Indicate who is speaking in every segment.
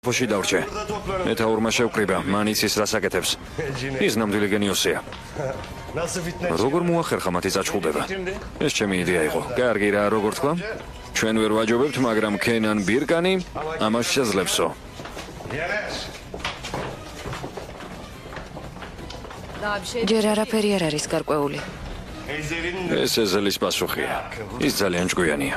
Speaker 1: სოფოში დავრჩე. მეთაურმა შევკრიბა, მან იცის რას აკეთებს. ის ნამდვილი გენიოსია. როგორ მოახერხა მათი წაჩხუბება? ეს ჩემი იდეა იყო. კარგი რა, როგორ თქვა? ჩვენ ვერ ვაჯობებთ, მაგრამ ქენან ბირკანი ამას შეძლებსო.
Speaker 2: ჯერ არაფერი არ არის გარკვეული.
Speaker 1: ეს ეზელის პასუხია. ის ძალიან ჭკვიანია.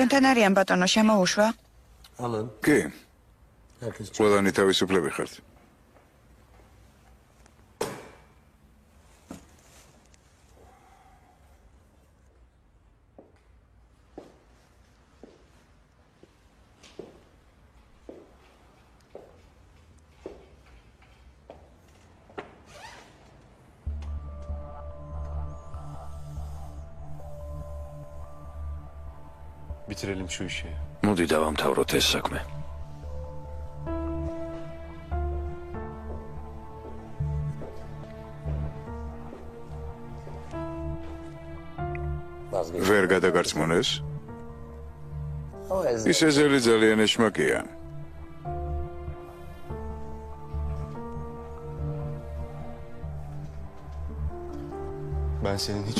Speaker 3: თქვენთან არიან ბატონო, შემოუშვა?
Speaker 4: კი. ყველანი თავისუფლები ხართ.
Speaker 5: ბიჭრელი მშვიდია.
Speaker 1: მოდი დავამთავროთ ეს საქმე.
Speaker 4: ვერ გადაგარწმუნეს? ის ეზელი ძალიან ეშმაკია.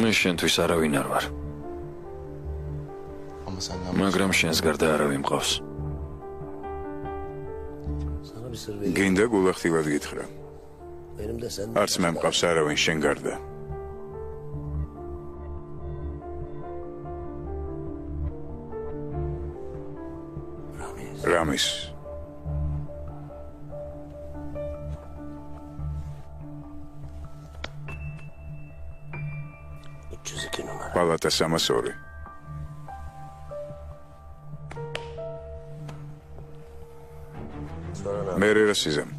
Speaker 1: მე შენთვის არავინ არ ვარ. მაგრამ შენს გარდა არავინ მყავს.
Speaker 4: გინდა გულახდილად გითხრა. არც მე მყავს არავინ შენ გარდა. რამის. პალატა 302. მერე რა სიზამ?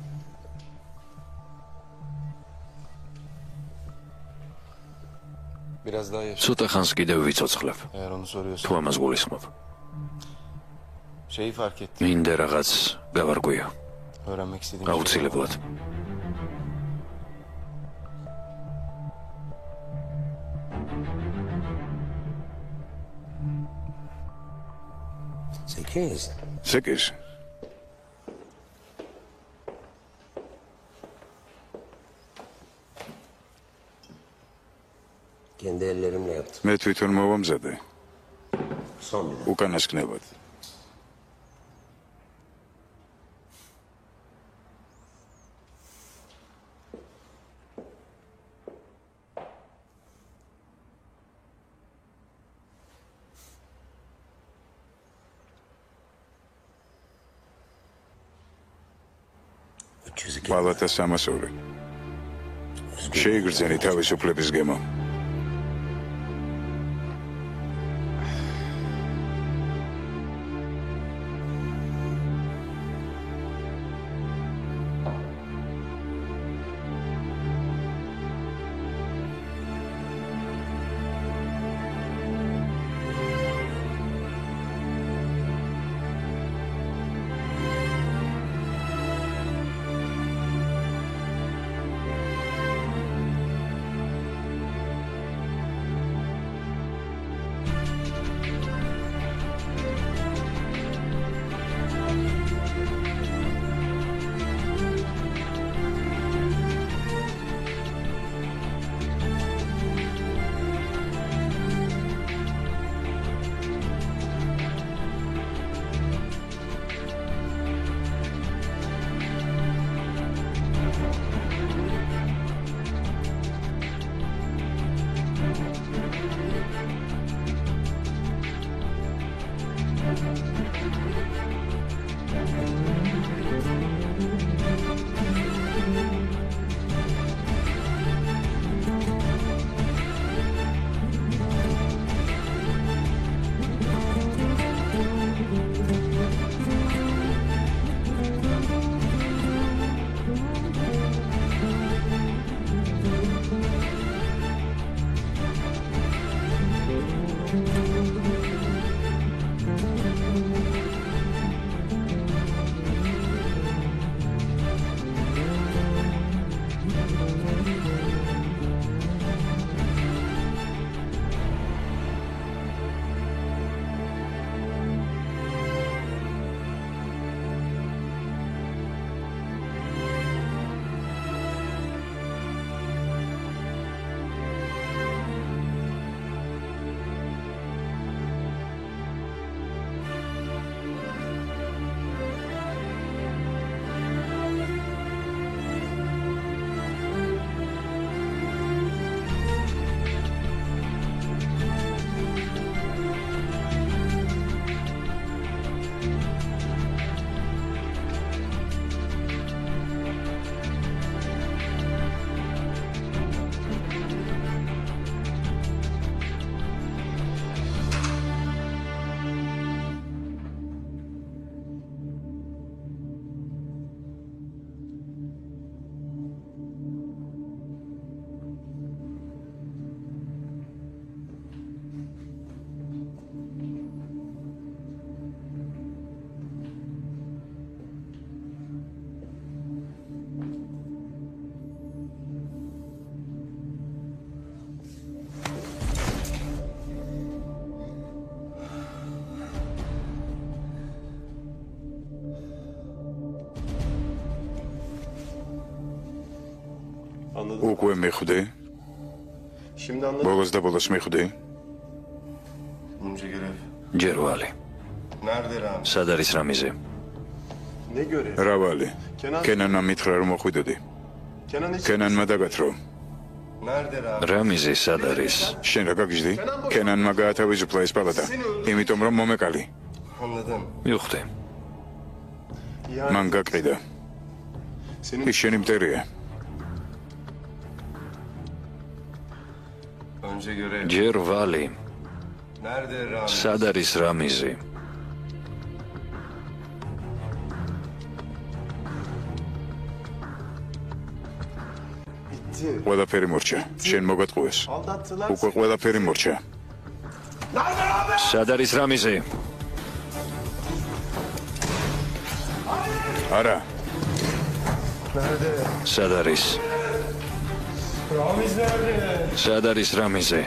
Speaker 1: ცოტა ხანს კიდევ ვიცოცხლებ. თუ ამას გულისხმობ. მინდა რაღაც გავარკვიო. აუცილებლად.
Speaker 4: სეკის. მე თვითონ მოვამზადე. უკანასკნელად. პალატა 302. შეიგრძენი თავისუფლების გემო. უკვე მიხვდი? ბოლოს და ბოლოს მიხვდი?
Speaker 1: ჯერვალი. სად არის რამიზი?
Speaker 4: რავალი. კენანმა მითხრა რომ მოხვიდოდი. კენანმა დაგათრო.
Speaker 1: რამიზი სად არის?
Speaker 4: შენ რა გაგიჟდი? კენანმა გაათავისუფლა ეს პალატა, იმიტომ რომ მომეკალი.
Speaker 1: მივხვდი.
Speaker 4: მან გაკრიდა. ის შენი მტერია.
Speaker 1: ჯერვალი. სად არის რამიზი?
Speaker 4: ყველაფერი მორჩა. შენ მოგატყუეს. უკვე ყველაფერი მორჩა.
Speaker 1: სად არის რამიზი?
Speaker 4: არა.
Speaker 1: სად არის? სად არის რამიზი?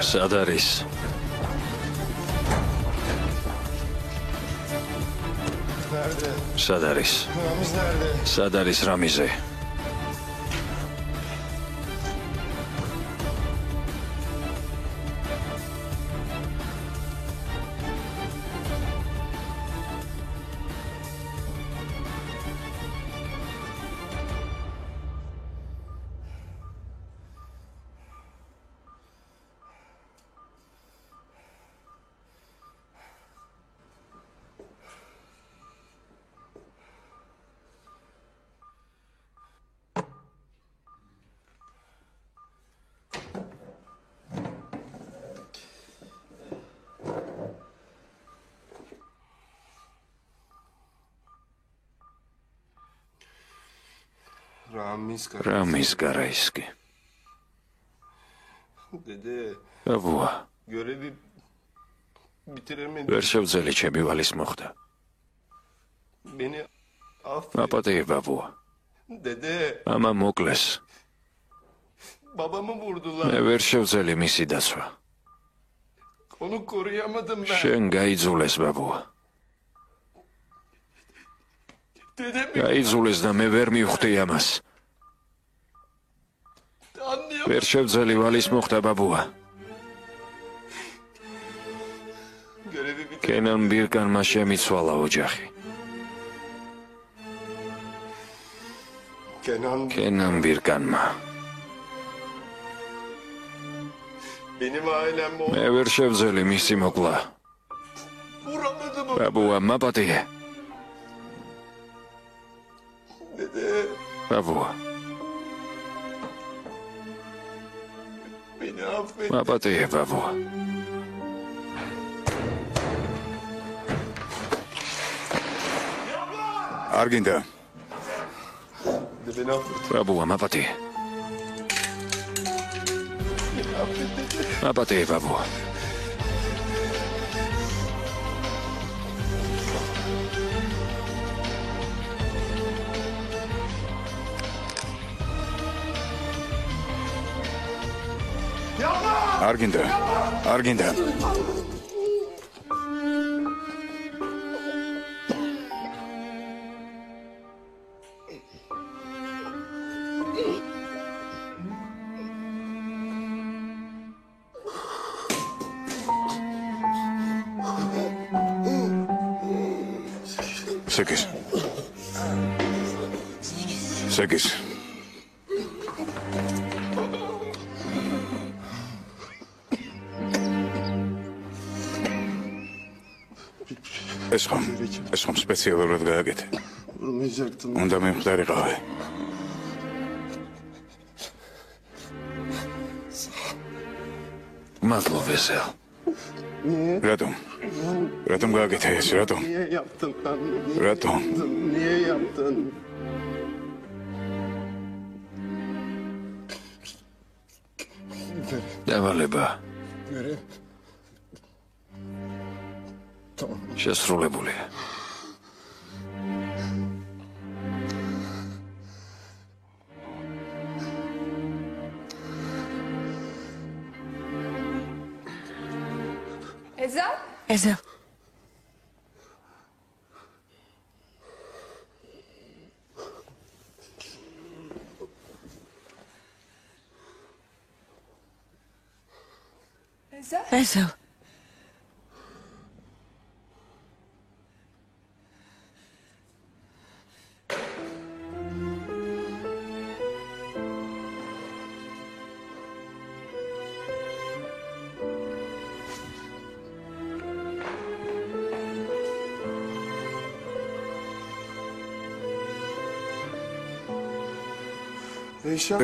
Speaker 1: სად არის? სად არის? სად არის რამიზი? რამის გარაისკი. აბუა. ვერ შევძელი ჩემი ვალის მოხდა. აპატიებ აბუა. ამა მოკლეს. მე ვერ შევძელი მისი დაცვა. შენ გაიძულეს ბაბუა. გაიძულეს და მე ვერ მივხვდი ამას. ვერ შევძელი ვალის მოხდა ბაბუა. კენან ბირკანმა შემიცვალა ოჯახი. კენან ბირკანმა. მე ვერ შევძელი მისი მოკლა. ბაბუა მაპატიე. ბაბუა. მაპატიე ბაბუა.
Speaker 4: არ გინდა.
Speaker 1: ბაბუა მაპატიე. მაპატიე ბაბუა.
Speaker 4: არ გინდა. არ გინდა. Sekis. Sekis. ეს ხომ სპეციალურად გააკეთე. უნდა მიმხდარიყავი.
Speaker 1: მადლობა ზელ.
Speaker 4: რატომ გააკეთე ეს? რატომ? რატომ?
Speaker 1: დავალება. შესრულებულია.
Speaker 2: ეზა.
Speaker 3: ეზო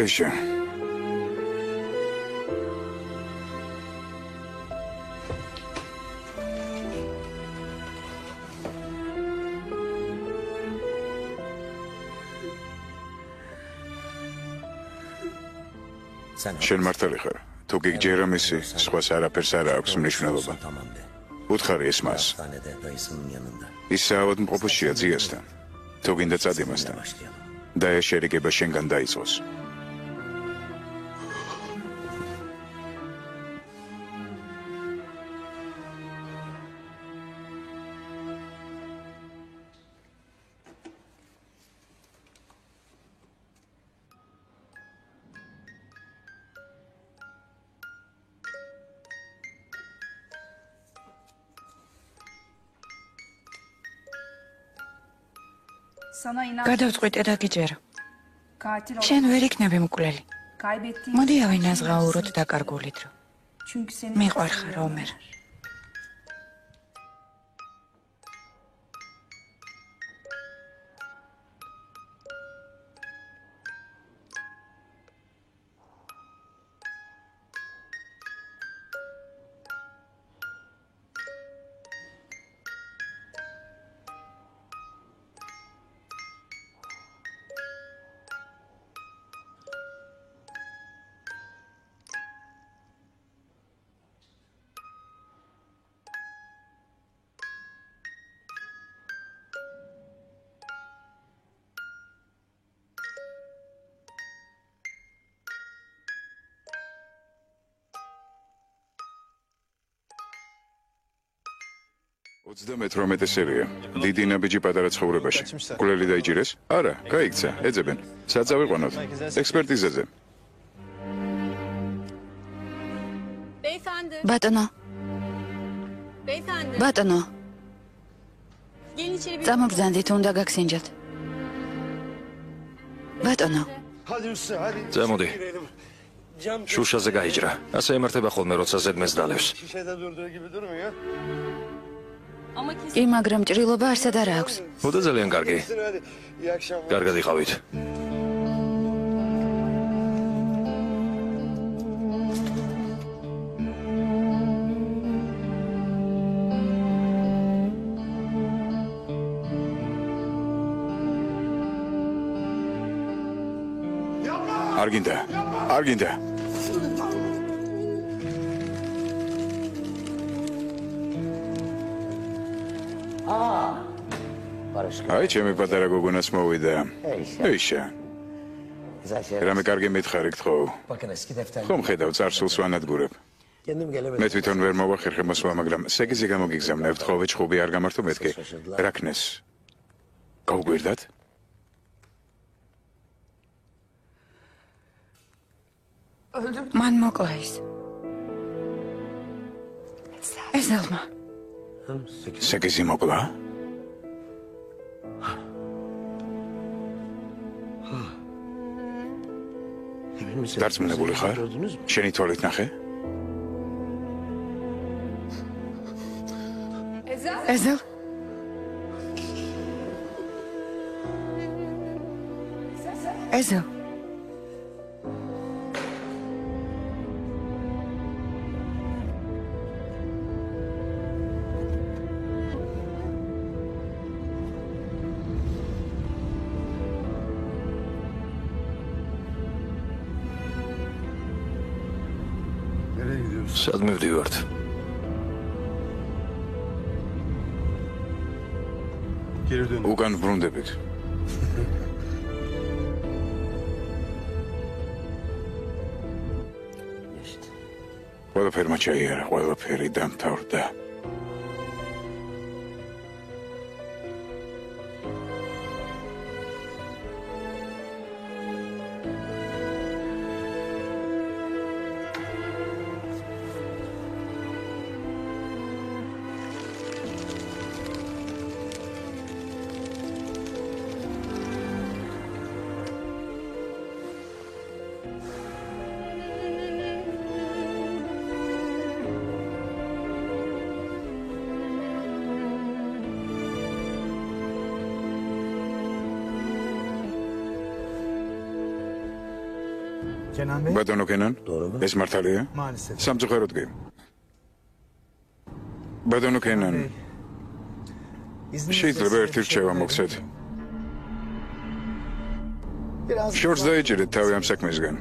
Speaker 4: ეშა შენ მართალი ხარ თუ გიგჯერა მისი სხვას არაფერს არ აქვს მნიშვნელობა უთხარი ეს მას ის საავადმყოფოშია ძიასთან თუ გინდა წადი მასთან და ეს შერიგება შენგან დაიწყოს
Speaker 3: გადავწყვიტე და გიჯერო შენ ვერ იქნები მკვლელი მოდი ავინაზღაუროთ დაკარგული დრო მიყვარხარ ომერ მეთრომეტე სერია. დიდი ნაბიჯი პატარა ცხოვრებაში. კვლელი დაიჭირეს? არა, გაიქცა, ეძებენ. სად წავიყვანოთ? ექსპერტიზაზე.
Speaker 2: ბატონო. ბატონო. წამობრძანდით, უნდა გაგსინჯათ. ბატონო.
Speaker 1: წამოდი. შუშაზე გაიჯრა. ასე ემართება ხოლმე, როცა ზედმეს დალევს.
Speaker 2: კი, მაგრამ ჭრილობა არსად არ აქვს.
Speaker 1: ოდა ძალიან კარგი. კარგად იყავით.
Speaker 4: არ გინდა. აი, ჩემი პატარა გოგონას მოვიდა. ეიშა. რამე კარგი მითხარით ხო? ხომ ხედავ წარსულს ვანადგურებ. მე თვითონ ვერ მოვახერხე მოსვლა, მაგრამ სეგიზი გამოგიგზავნებთ, ხოვე ჩხუბი არ გამართო მეთქე. რაკნეს. გავგვირდათ?
Speaker 3: მან მოკლა ის. ეზელმა.
Speaker 4: სეგიზი მოკლა? დარწმუნებული ხარ? შენი თვალით ნახე?
Speaker 3: ეზელ? ეზელ?
Speaker 1: სად მივდივართ?
Speaker 4: უკან ბრუნდებით. ყველაფერმა ჩაიარა, ყველაფერი დამთავრდა.
Speaker 3: ბატონო კენან, ეს მართალია? სამწუხაროდ კი. ბატონო კენან, შეიძლება ერთი რჩევა მოგცეთ. შორს დაიჭერეთ თავი ამ საქმესგან.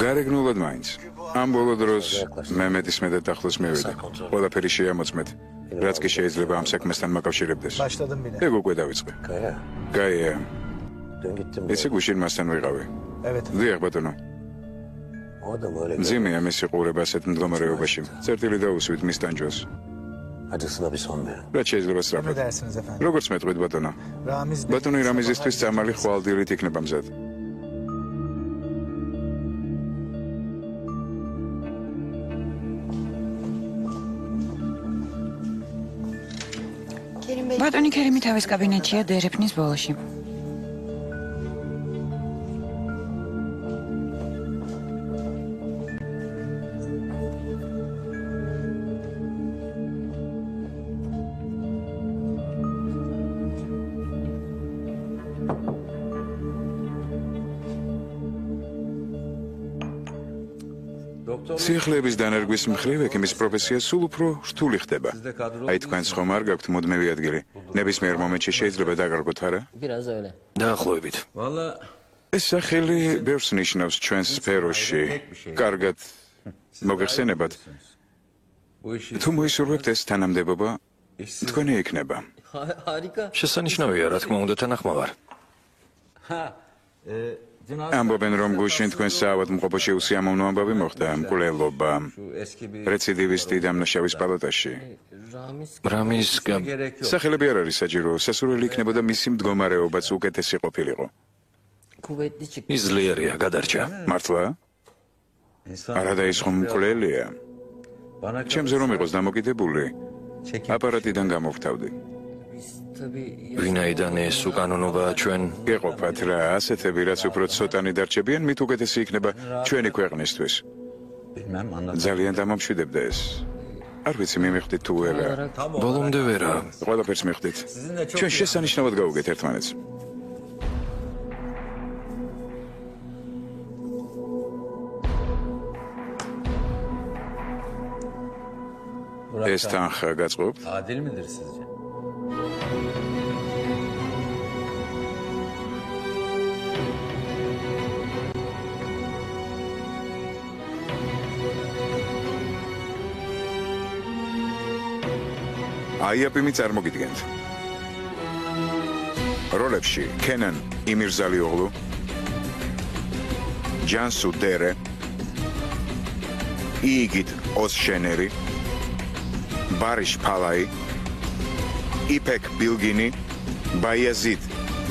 Speaker 3: გარეგნულად მაინც. ამ ბოლო დროს მე მეტისმეტად ახლოს მივედი. ყველაფერი შეამოწმეთ, რაც კი შეიძლება ამ საქმესთან მაკავშირებდეს. ეგ უკვე დავიწყე. გაია. ესე გუშინ მასთან ვიყავი. დიახ ბატონო. მძიმეა მისი ყურება ასეთ მდგომარეობაში. წერტილი დაუსვით მის ტანჯვას. რაც შეიძლება სწრაფად. როგორც მეტყვით ბატონო. ბატონი რამიზისთვის წამალი ხვალდილით იქნება მზად.
Speaker 5: ბატონი ქერიმი თავის კაბინეტშია დერეფნის ბოლოში.
Speaker 3: სიხლების დანერგვის მხრივ ექიმის პროფესია სულ უფრო რთული ხდება. აი თქვენს ხომ არ გაქვთ მუდმივი ადგილი? ნებისმიერ მომენტში შეიძლება დაგარგოთ, არა?
Speaker 1: დაახლოებით.
Speaker 3: ეს სახელი ბევრს ნიშნავს ჩვენს სფეროში. კარგად მოგეხსენებათ. თუ მოისურვებთ ეს თანამდებობა, თქვენი იქნება.
Speaker 1: შესანიშნავია, რა თქმა უნდა, თანახმოვარ.
Speaker 3: ამბობენ, რომ გუშინ თქვენ საავადმყოფოში უსიამოვნო ამბავი მოხდა, მკვლელობა, რეციდივისტი დამნაშავის პალატაში.
Speaker 1: რამის
Speaker 3: სახელები არ არის საჭირო, სასურველი იქნებოდა მისი მდგომარეობაც უკეთესი ყოფილიყო.
Speaker 1: ის ძლიერია, გადარჩა.
Speaker 3: მართლა? არადა ის ხომ მკვლელია. ჩემზე რომ იყოს დამოკიდებული, აპარატიდან გამოვთავდი.
Speaker 1: ვინაიდან ეს უკანონობა ჩვენ
Speaker 3: გეყოფათ რა, ასეთები რაც უფრო ცოტანი დარჩებიან, მით უკეთესი იქნება ჩვენი ქვეყნისთვის. ძალიან დამამშვიდებდა ეს. არ ვიცი მიმიხდით თუ არა.
Speaker 1: ბოლომდე ვერა.
Speaker 3: ყველაფერს მიხდით. ჩვენ შესანიშნავად გავუგეთ ერთმანეთს. ეს თანხა გაწყობთ? აიაპიმი წარმოგიდგენთ. როლებში კენან იმირზალიოღლუ, ჯანსუ დერე, იგით ოსშენერი, ბარიშ ფალაი, იფეკ ბილგინი, ბაიაზიდ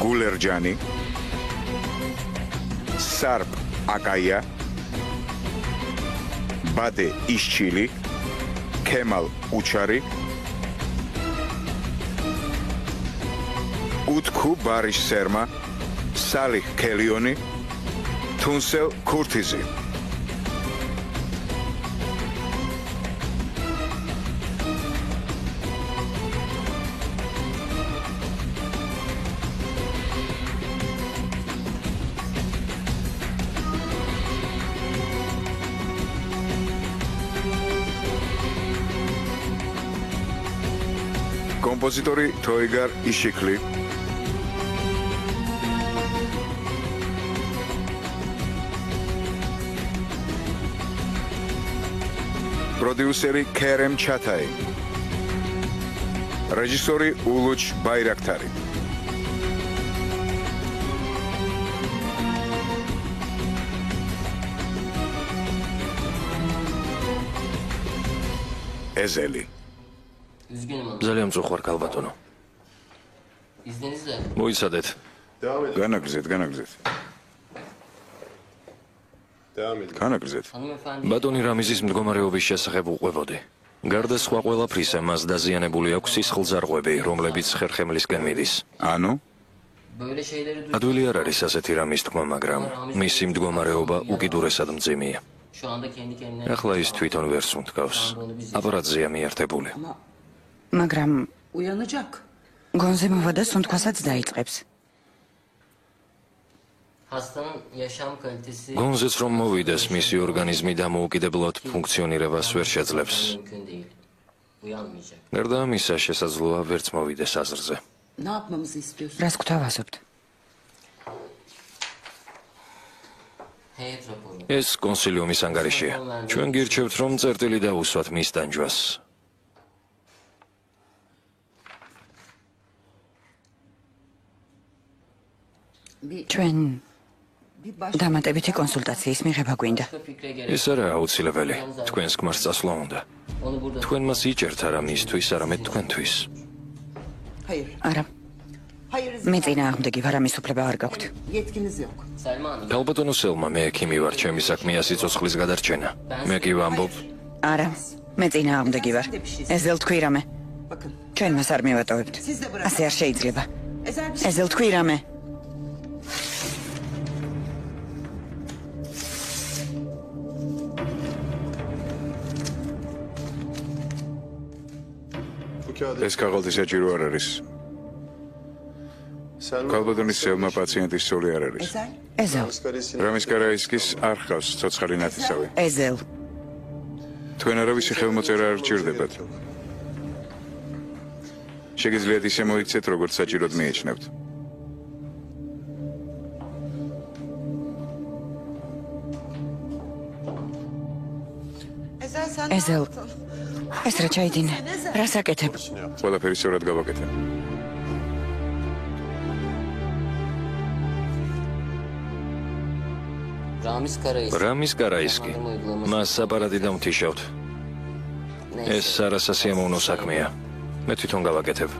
Speaker 3: გულერჯანი, სარბ აკაია, ბადე იშჩილი, ქემალ უჩარი, უთქუ ბარიშ სერმა, სალიხ ქელიონი, თუნსელ ქურთიზი. კომპოზიტორი თოიგარ იშიკლი. პროდიუსერი ქერემ ჩათაი. რეჟისორი ულუჩ ბაირაქტარი. ეზელი.
Speaker 1: ძალიან მწუხვარ კალბატონო. მოიცადეთ.
Speaker 3: განაგრძეთ.
Speaker 1: ბატონი რამიზის მდგომარეობის შესახებ უყვებოდი. გარდა სხვა ყველაფრისა, მას დაზიანებული აქვს სისხლძარღვები, რომლებიც ხერხემლისკენ მიდის.
Speaker 3: ანუ?
Speaker 1: ადვილი არ არის ასეთი რამის თქმა, მაგრამ მისი მდგომარეობა უკიდურესად მძიმეა. ახლა ის თვითონ ვერს უნთქავს. აპარატზეა მიერთებული.
Speaker 5: მაგრამ გონზე მოვა და სუნთქვასაც დაიწყებს.
Speaker 1: გონზეც რომ მოვიდეს, მისი ორგანიზმი დამოუკიდებლად ფუნქციონირებას ვერ შეძლებს. გარდა ამისა, შესაძლოა ვერც მოვიდეს აზრზე.
Speaker 5: რას გვთავაზობთ?
Speaker 1: ეს კონსილიუმის ანგარიშია. ჩვენ გირჩევთ, რომ წერტილი დაუსვათ მის დანჯვას.
Speaker 5: ჩვენ დამატებითი კონსულტაციის მიღება გვინდა.
Speaker 1: ეს არაა აუცილებელი. თქვენს ქმარს წასვლა უნდა. თქვენ მას იჭერთ არა მისთვის, არამედ თქვენთვის.
Speaker 5: არა. მე წინააღმდეგი ვარ, ამის უფლება არ გაქვთ.
Speaker 1: ალბათონო სელმა, მე ექიმი ვარ, ჩემი საქმეა სიცოცხლის გადარჩენა. მე კი ვამბობ,
Speaker 5: არა, მე წინააღმდეგი ვარ. ეზელ თქვი რამე. ჩვენ მას არ მივატოვებთ. ასე არ შეიძლება. ეზელ თქვი რამე.
Speaker 3: ეს ქაღალდი საჭირო არ არის. კალბადონის სელმა პაციენტის სული არ არის.
Speaker 5: ეზელ.
Speaker 3: რამის კარაისკის არ ხავს ცოცხალი ნათესავი.
Speaker 5: ეზელ.
Speaker 3: თქვენ არავისი ხელმოწერა არ გჭირდებათ. შეგიძლიათ ისე მოიქცეთ, როგორც საჭიროდ მიიჩნევთ.
Speaker 5: ეზელ. ეს რა ჩაიდინე? რას აკეთებ?
Speaker 3: ყველაფერი სწორად გავაკეთე.
Speaker 1: რამის კარაისკი. მას აპარატი დამთიშავთ. ეს არასასიამოვნო საქმეა. მე თვითონ გავაკეთებ.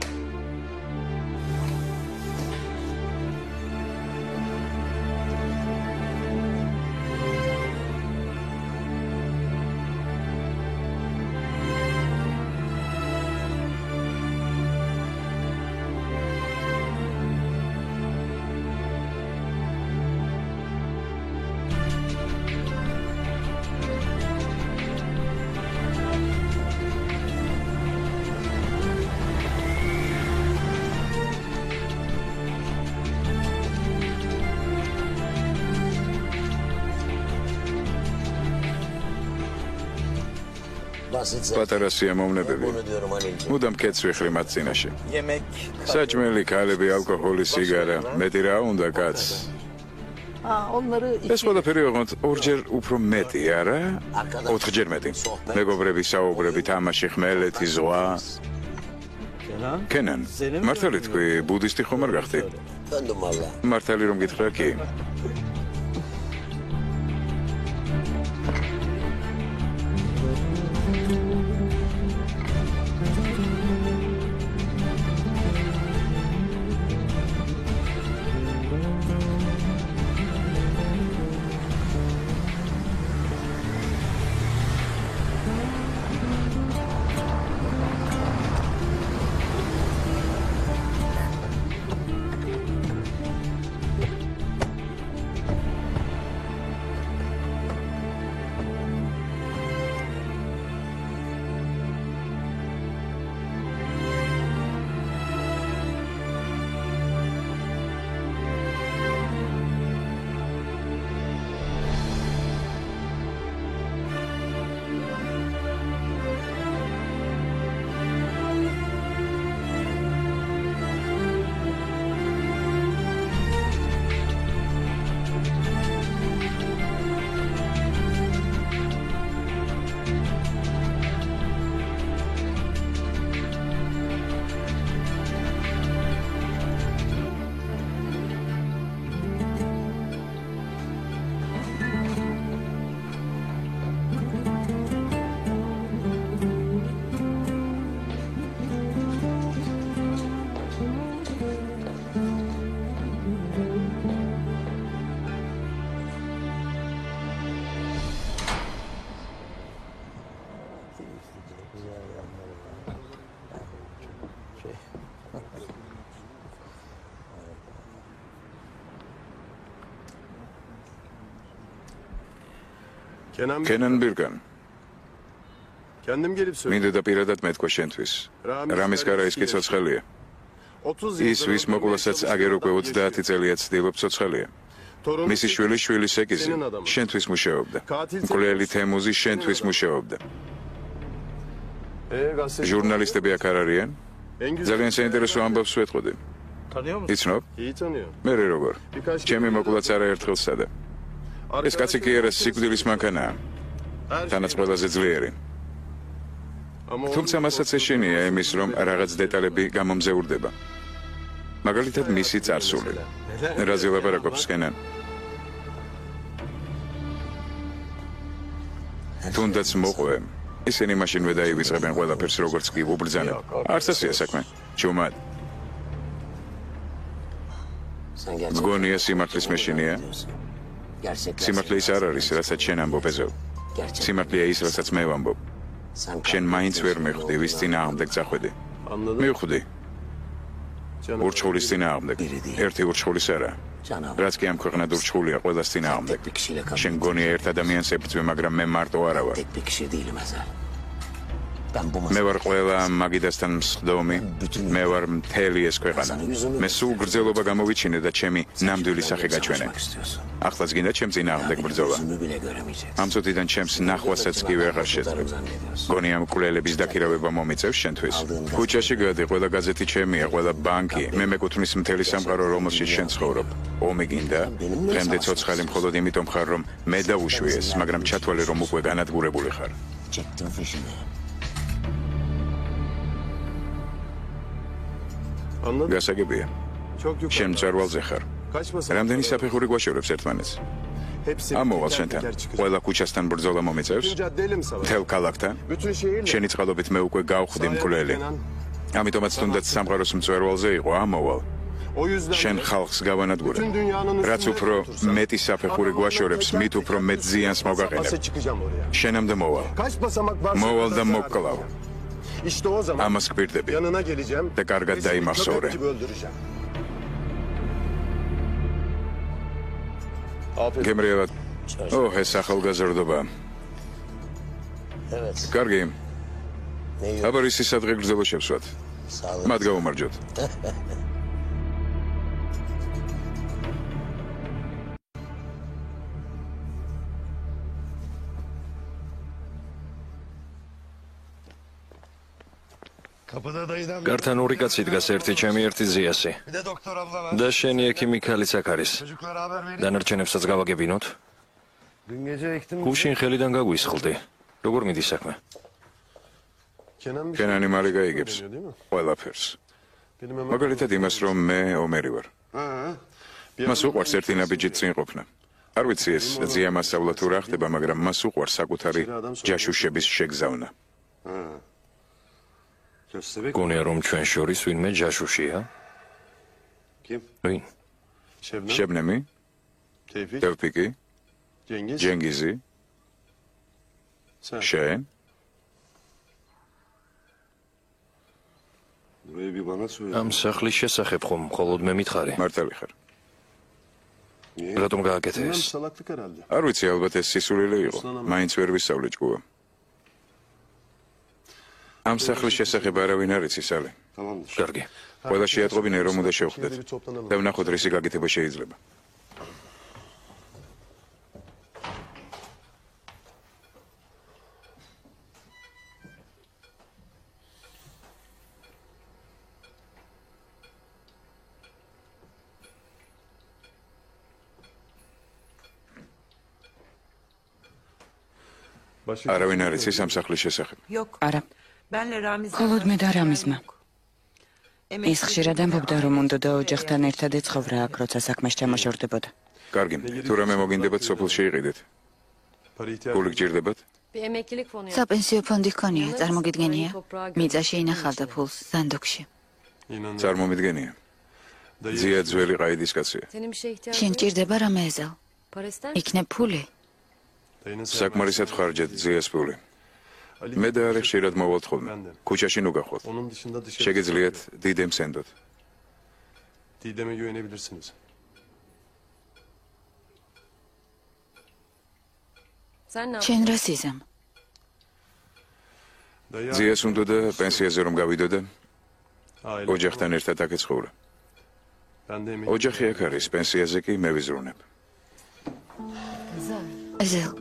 Speaker 1: პატარა სიამოვნებები. მუდამ კეთს ვიხრი მათ წინაშე. საჭმელი, ქალები, ალკოჰოლი, სიგარა, მეტი რა უნდა კაც. ეს ყველაფერი ოღონდ ორჯერ უფრო მეტი, არა? 4ჯერ მეტი. მეგობრები, საუბრები, თამაში, ხმელეთი, ზღვა. კენან, მართალი თქვი, ბუდისტი ხომ არ გახდი? მართალი რომ გითხრა კი. კენან ბირგან. მინდოდა პირადად მეთქვა შენთვის. რამის კარაისკი ცოცხალია. ის ვის მოკვლასაც აგერ უკვე 30 წელია ცდილობს ცოცხალია.
Speaker 3: მისი შვილი შვილის ეკიზი შენთვის მუშაობდა. მკვლელი თემუზი შენთვის მუშაობდა. ჟურნალისტები აქ არ არიან? ძალიან საინტერესო ამბავს ვეთყოდი. იცნობ? მე როგორ? ჩემი მოკვლაც არაერთხელ სცადა. ეს კაცი კი არა სიკვდილის მანქანაა. თანაც ყველაზე ძლიერი. თუმცა მასაც ეშინია იმის, რომ რაღაც დეტალები გამომზეურდება. მაგალითად მისი წარსული. რაზე ლაპარაკობს კენან? თუნდაც მოყვე. ისინი მაშინვე დაივიწყებენ ყველაფერს როგორც კი უბრძანენ. არც ასეა საქმე. ჩუმად. მგონია სიმართლის მეშინია. სიმართლე ის არ არის, რასაც შენ ამბობ ეზო. სიმართლეა ის, რასაც მე ვამბობ. შენ მაინც ვერ მიხვდი, ვის წინააღმდეგ წახვედი. მივხვდი. ურჩხულის წინააღმდეგ. ერთი ურჩხულის არა. რაც კი ამ ქვეყნად ურჩხულია ყველას წინააღმდეგ. შენ გონია ერთ ადამიანს ებრძვი, მაგრამ მე მარტო არა ვარ. მე ვარ ყველა მაგიდასთან მსხდომი, მე ვარ მთელი ეს ქვეყანა. მე სულ გრძელობა გამოვიჩინე და ჩემი ნამდვილი სახე გაჩვენე. ახლაც გინდა ჩემ წინააღმდეგ ბრძოლა. ამ წუთიდან ჩემს ნახვასაც კი ვეღარ შეძლებ. გონია მკვლელების დაქირავება მომიწევს შენთვის. ქუჩაში გადი, ყველა გაზეთი ჩემია, ყველა ბანკი, მე მეკუთვნის მთელი სამყარო, რომელშიც შენ ცხოვრობ. ომი გინდა? დღემდე ცოცხალი მხოლოდ იმიტომ ხარ, რომ მე დავუშვიეს, მაგრამ ჩათვალე, რომ უკვე განადგურებული ხარ. გასაგებია. შენ მწვერვალზე ხარ. რამდენი საფეხური გვაშორებს ერთმანეთს? ამოვალ შენთან. ყველა ქუჩასთან ბრძოლა მომიწევს? მთელ ქალაქთან? შენი წყალობით მე უკვე გავხვდი მკვლელი. ამიტომაც თუნდაც სამყაროს მწვერვალზე იყო, ამოვალ. შენ ხალხს გავანადგურე. რაც უფრო მეტი საფეხური გვაშორებს, მით უფრო მეტ ზიანს მოგაყენებ. შენამდე მოვალ. მოვალ და მოგკლავ. ამას გვირდები და კარგად დაიმახსოვრე. გემრიელად. ეს ახალგაზრდობა. კარგი. აბა ისი სადღე გრძელო შევსვათ. მათ გავუმარჯოთ.
Speaker 1: გართან ორი კაცი დგას, ერთი ჩემი, ერთი ზიასი. და შენი ექიმი ქალიც აქ არის. დანარჩენებსაც გავაგებინოთ. გუშინ ხელიდან გაგვისხლდი. როგორ მიდის საქმე?
Speaker 3: კენანი მალე გაიგებს ყველაფერს. მაგალითად იმას, რომ მე ომერი ვარ. მას უყვარს ერთი ნაბიჯით წინ ყოფნა. არ ვიცი ეს ძია მასწავლა თუ რა ხდება, მაგრამ მას უყვარს საკუთარი ჯაშუშების შეგზავნა.
Speaker 1: გონია რომ ჩვენ შორის ვინმე ჯაშუშია? ვინ?
Speaker 3: შებნემი? ტევფიკი? ჯენგიზი? შენ?
Speaker 1: ამ სახლის შესახებ ხომ მხოლოდ მე მითხარი?
Speaker 3: მართალი ხარ.
Speaker 1: რატომ გააკეთე ეს?
Speaker 3: არ ვიცი, ალბათ ეს სისულელე იყო. მაინც ვერ ვისწავლე ჭკუა. ამ სახლის შესახებ არავინ არ იცის, ალი.
Speaker 1: კარგი.
Speaker 3: ყველა შეატყობინე, რომ უნდა შევხვდეთ. და ვნახოთ, რისი გაკეთება შეიძლება. არავინ არ იცის ამ სახლის შესახებ.
Speaker 5: არა. მხოლოდ მე და რამიზმა. ის ხშირად ამბობდა, რომ უნდა და ოჯახთან ერთად ეცხოვრა აქ, როცა საქმეს ჩამოშორდებოდა.
Speaker 3: კარგი, თუ რამე მოგინდებათ, სოფელში იყიდეთ. გული გჭირდებათ?
Speaker 2: საპენსიო ფონდი ჰქონია, წარმოგიდგენია. მიწა შეინახავდა ფულს ზანდოქში.
Speaker 3: წარმომიდგენია. ძია ძველი ყაიდის კაცია.
Speaker 2: შენ ჭირდება რამე ეზელ? იქნებ ფული?
Speaker 3: საკმარისად ხარჯეთ ძიას ფული. მე და არი ხშირად მოვალთ ხოლმე. ქუჩაში ნუ გახვალ. შეგიძლიათ დიდემს ენდოთ.
Speaker 6: Didem'e güvenebilirsiniz.
Speaker 2: შენ რას იზამ?
Speaker 3: ძიას უნდა და პენსიაზე რომ გავიდო და ოჯახთან ერთად აქ ეცხოვრა. ოჯახი აქ არის, პენსიაზე კი მე ვიზრუნებ.
Speaker 2: ეზელ.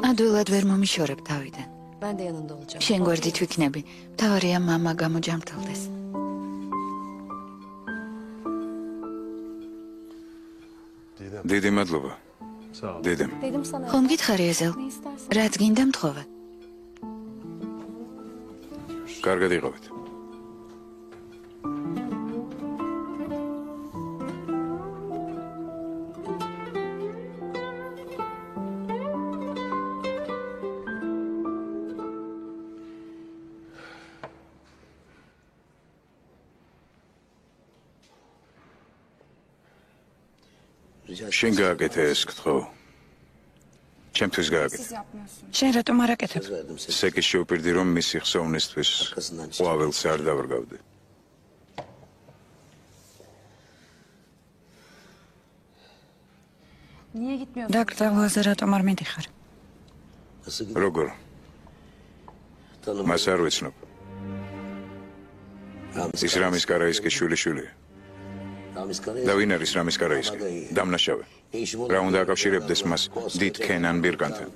Speaker 2: ადვილად ვერ მომიშორებ თავიდან. შენ გვერდით ვიქნები. მთავარია მამა გამოჯამრთელდეს.
Speaker 3: დიდი მადლობა. დედამ.
Speaker 2: ხომ გითხარი ეზელ? რაც გინდა მთხოვე.
Speaker 3: კარგად იყავით. შენ გააკეთე ეს გთხოვ. ჩემთვის გააკეთე.
Speaker 5: შენ რატომ არ აკეთებ?
Speaker 3: სეკის შევპირდი რომ მისი ხსოვნისთვის ყვაველს არ დავრგავდი.
Speaker 5: დაკრძალვაზე რატომ არ მიდიხარ?
Speaker 3: როგორ? მას არ ვიცნობ. ის რამის კარაისკის შვილიშვილია. და ვინ არის რამის კარაისკი? დამნაშავე. რა უნდა აკავშირებდეს მას დიდ ქენან ბირკანთან?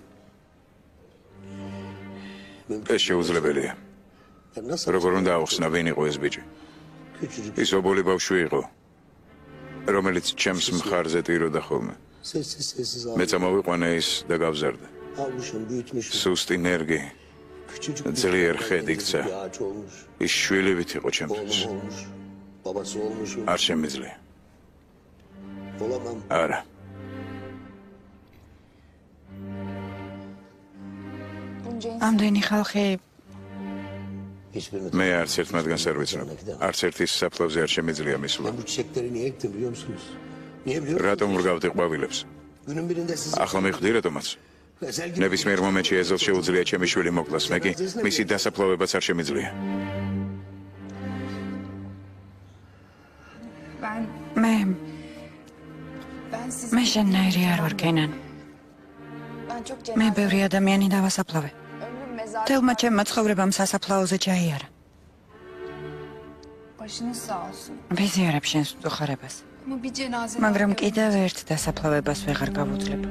Speaker 3: ეს შეუძლებელია. როგორ უნდა აუხსნა ვინ იყო ეს ბიჭი? ის ობოლი ბავშვი იყო, რომელიც ჩემს მხარზე ტიროდა ხოლმე. მეც ამოვიყვანე ის და გავზარდა. სუსტი ნერგი, ძლიერ ხედი იქცა. ის შვილივით იყო ჩემთვის. არ შემიძლია. არა.
Speaker 5: ამდენი ხალხი
Speaker 3: მე არც ერთ მათგანს არ ვიცნობ. არც ერთის საფლავზე არ შემიძლია მისვლა. რატომ ვრგავდი ყვავილებს? ახლა მივხვდი რატომაც. ნებისმიერ მომენტში ეზელს შეუძლია ჩემი შვილი მოკლას, მე კი მისი დასაფლავებაც არ შემიძლია. მე შენნაირი არ ვარ კენან. მე ბევრი ადამიანი დავასაფლავე. თელმა ჩემმა ცხოვრებამ სასაფლაოზე ჩაიარა. ვიზიარებ შენს უხარებას. მაგრამ კიდევ ერთ დასაფლავებას ვეღარ გავუძლებ.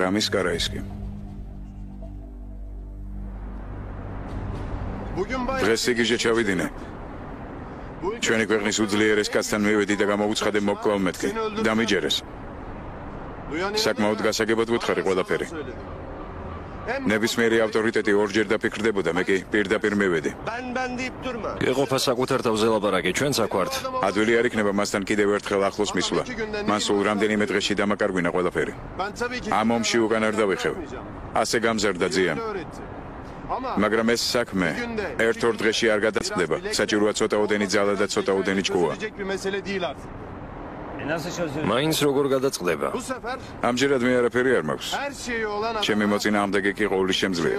Speaker 3: რამის კარაისკი. დღეს სიგიჟე ჩავიდინე. ჩვენი ქვეყნის უძლიერეს კაცთან მივედი და გამოვუცხადე მოკვლავ მეთქი. დამიჯერეს. საკმაოდ გასაგებად ვუთხარი ყველაფერი. ნებისმიერი ავტორიტეტი ორჯერ დაფიქრდებოდა, მე კი პირდაპირ მივედი.
Speaker 1: ეყოფა საკუთარ თავზე ლაპარაკი, ჩვენც აქ ვართ.
Speaker 3: ადვილი არ იქნება მასთან კიდევ ერთხელ ახლოს მისვლა. მან სულ რამდენიმე დღეში დამაკარგვინა ყველაფერი. ამ ომში უკან არ დავიხევ. ასე გამზარდა ძიან. მაგრამ ეს საქმე ერთ-ორ დღეში არ გადაწყდება. საჭიროა ცოტაოდენი ძალა და ცოტაოდენი ჭკუა.
Speaker 1: მაინც როგორ გადაწყდება?
Speaker 3: ამჯერად მე არაფერი არ მაქვს. ჩემი მოწინააღმდეგე კი ყოვლის შემძლეა.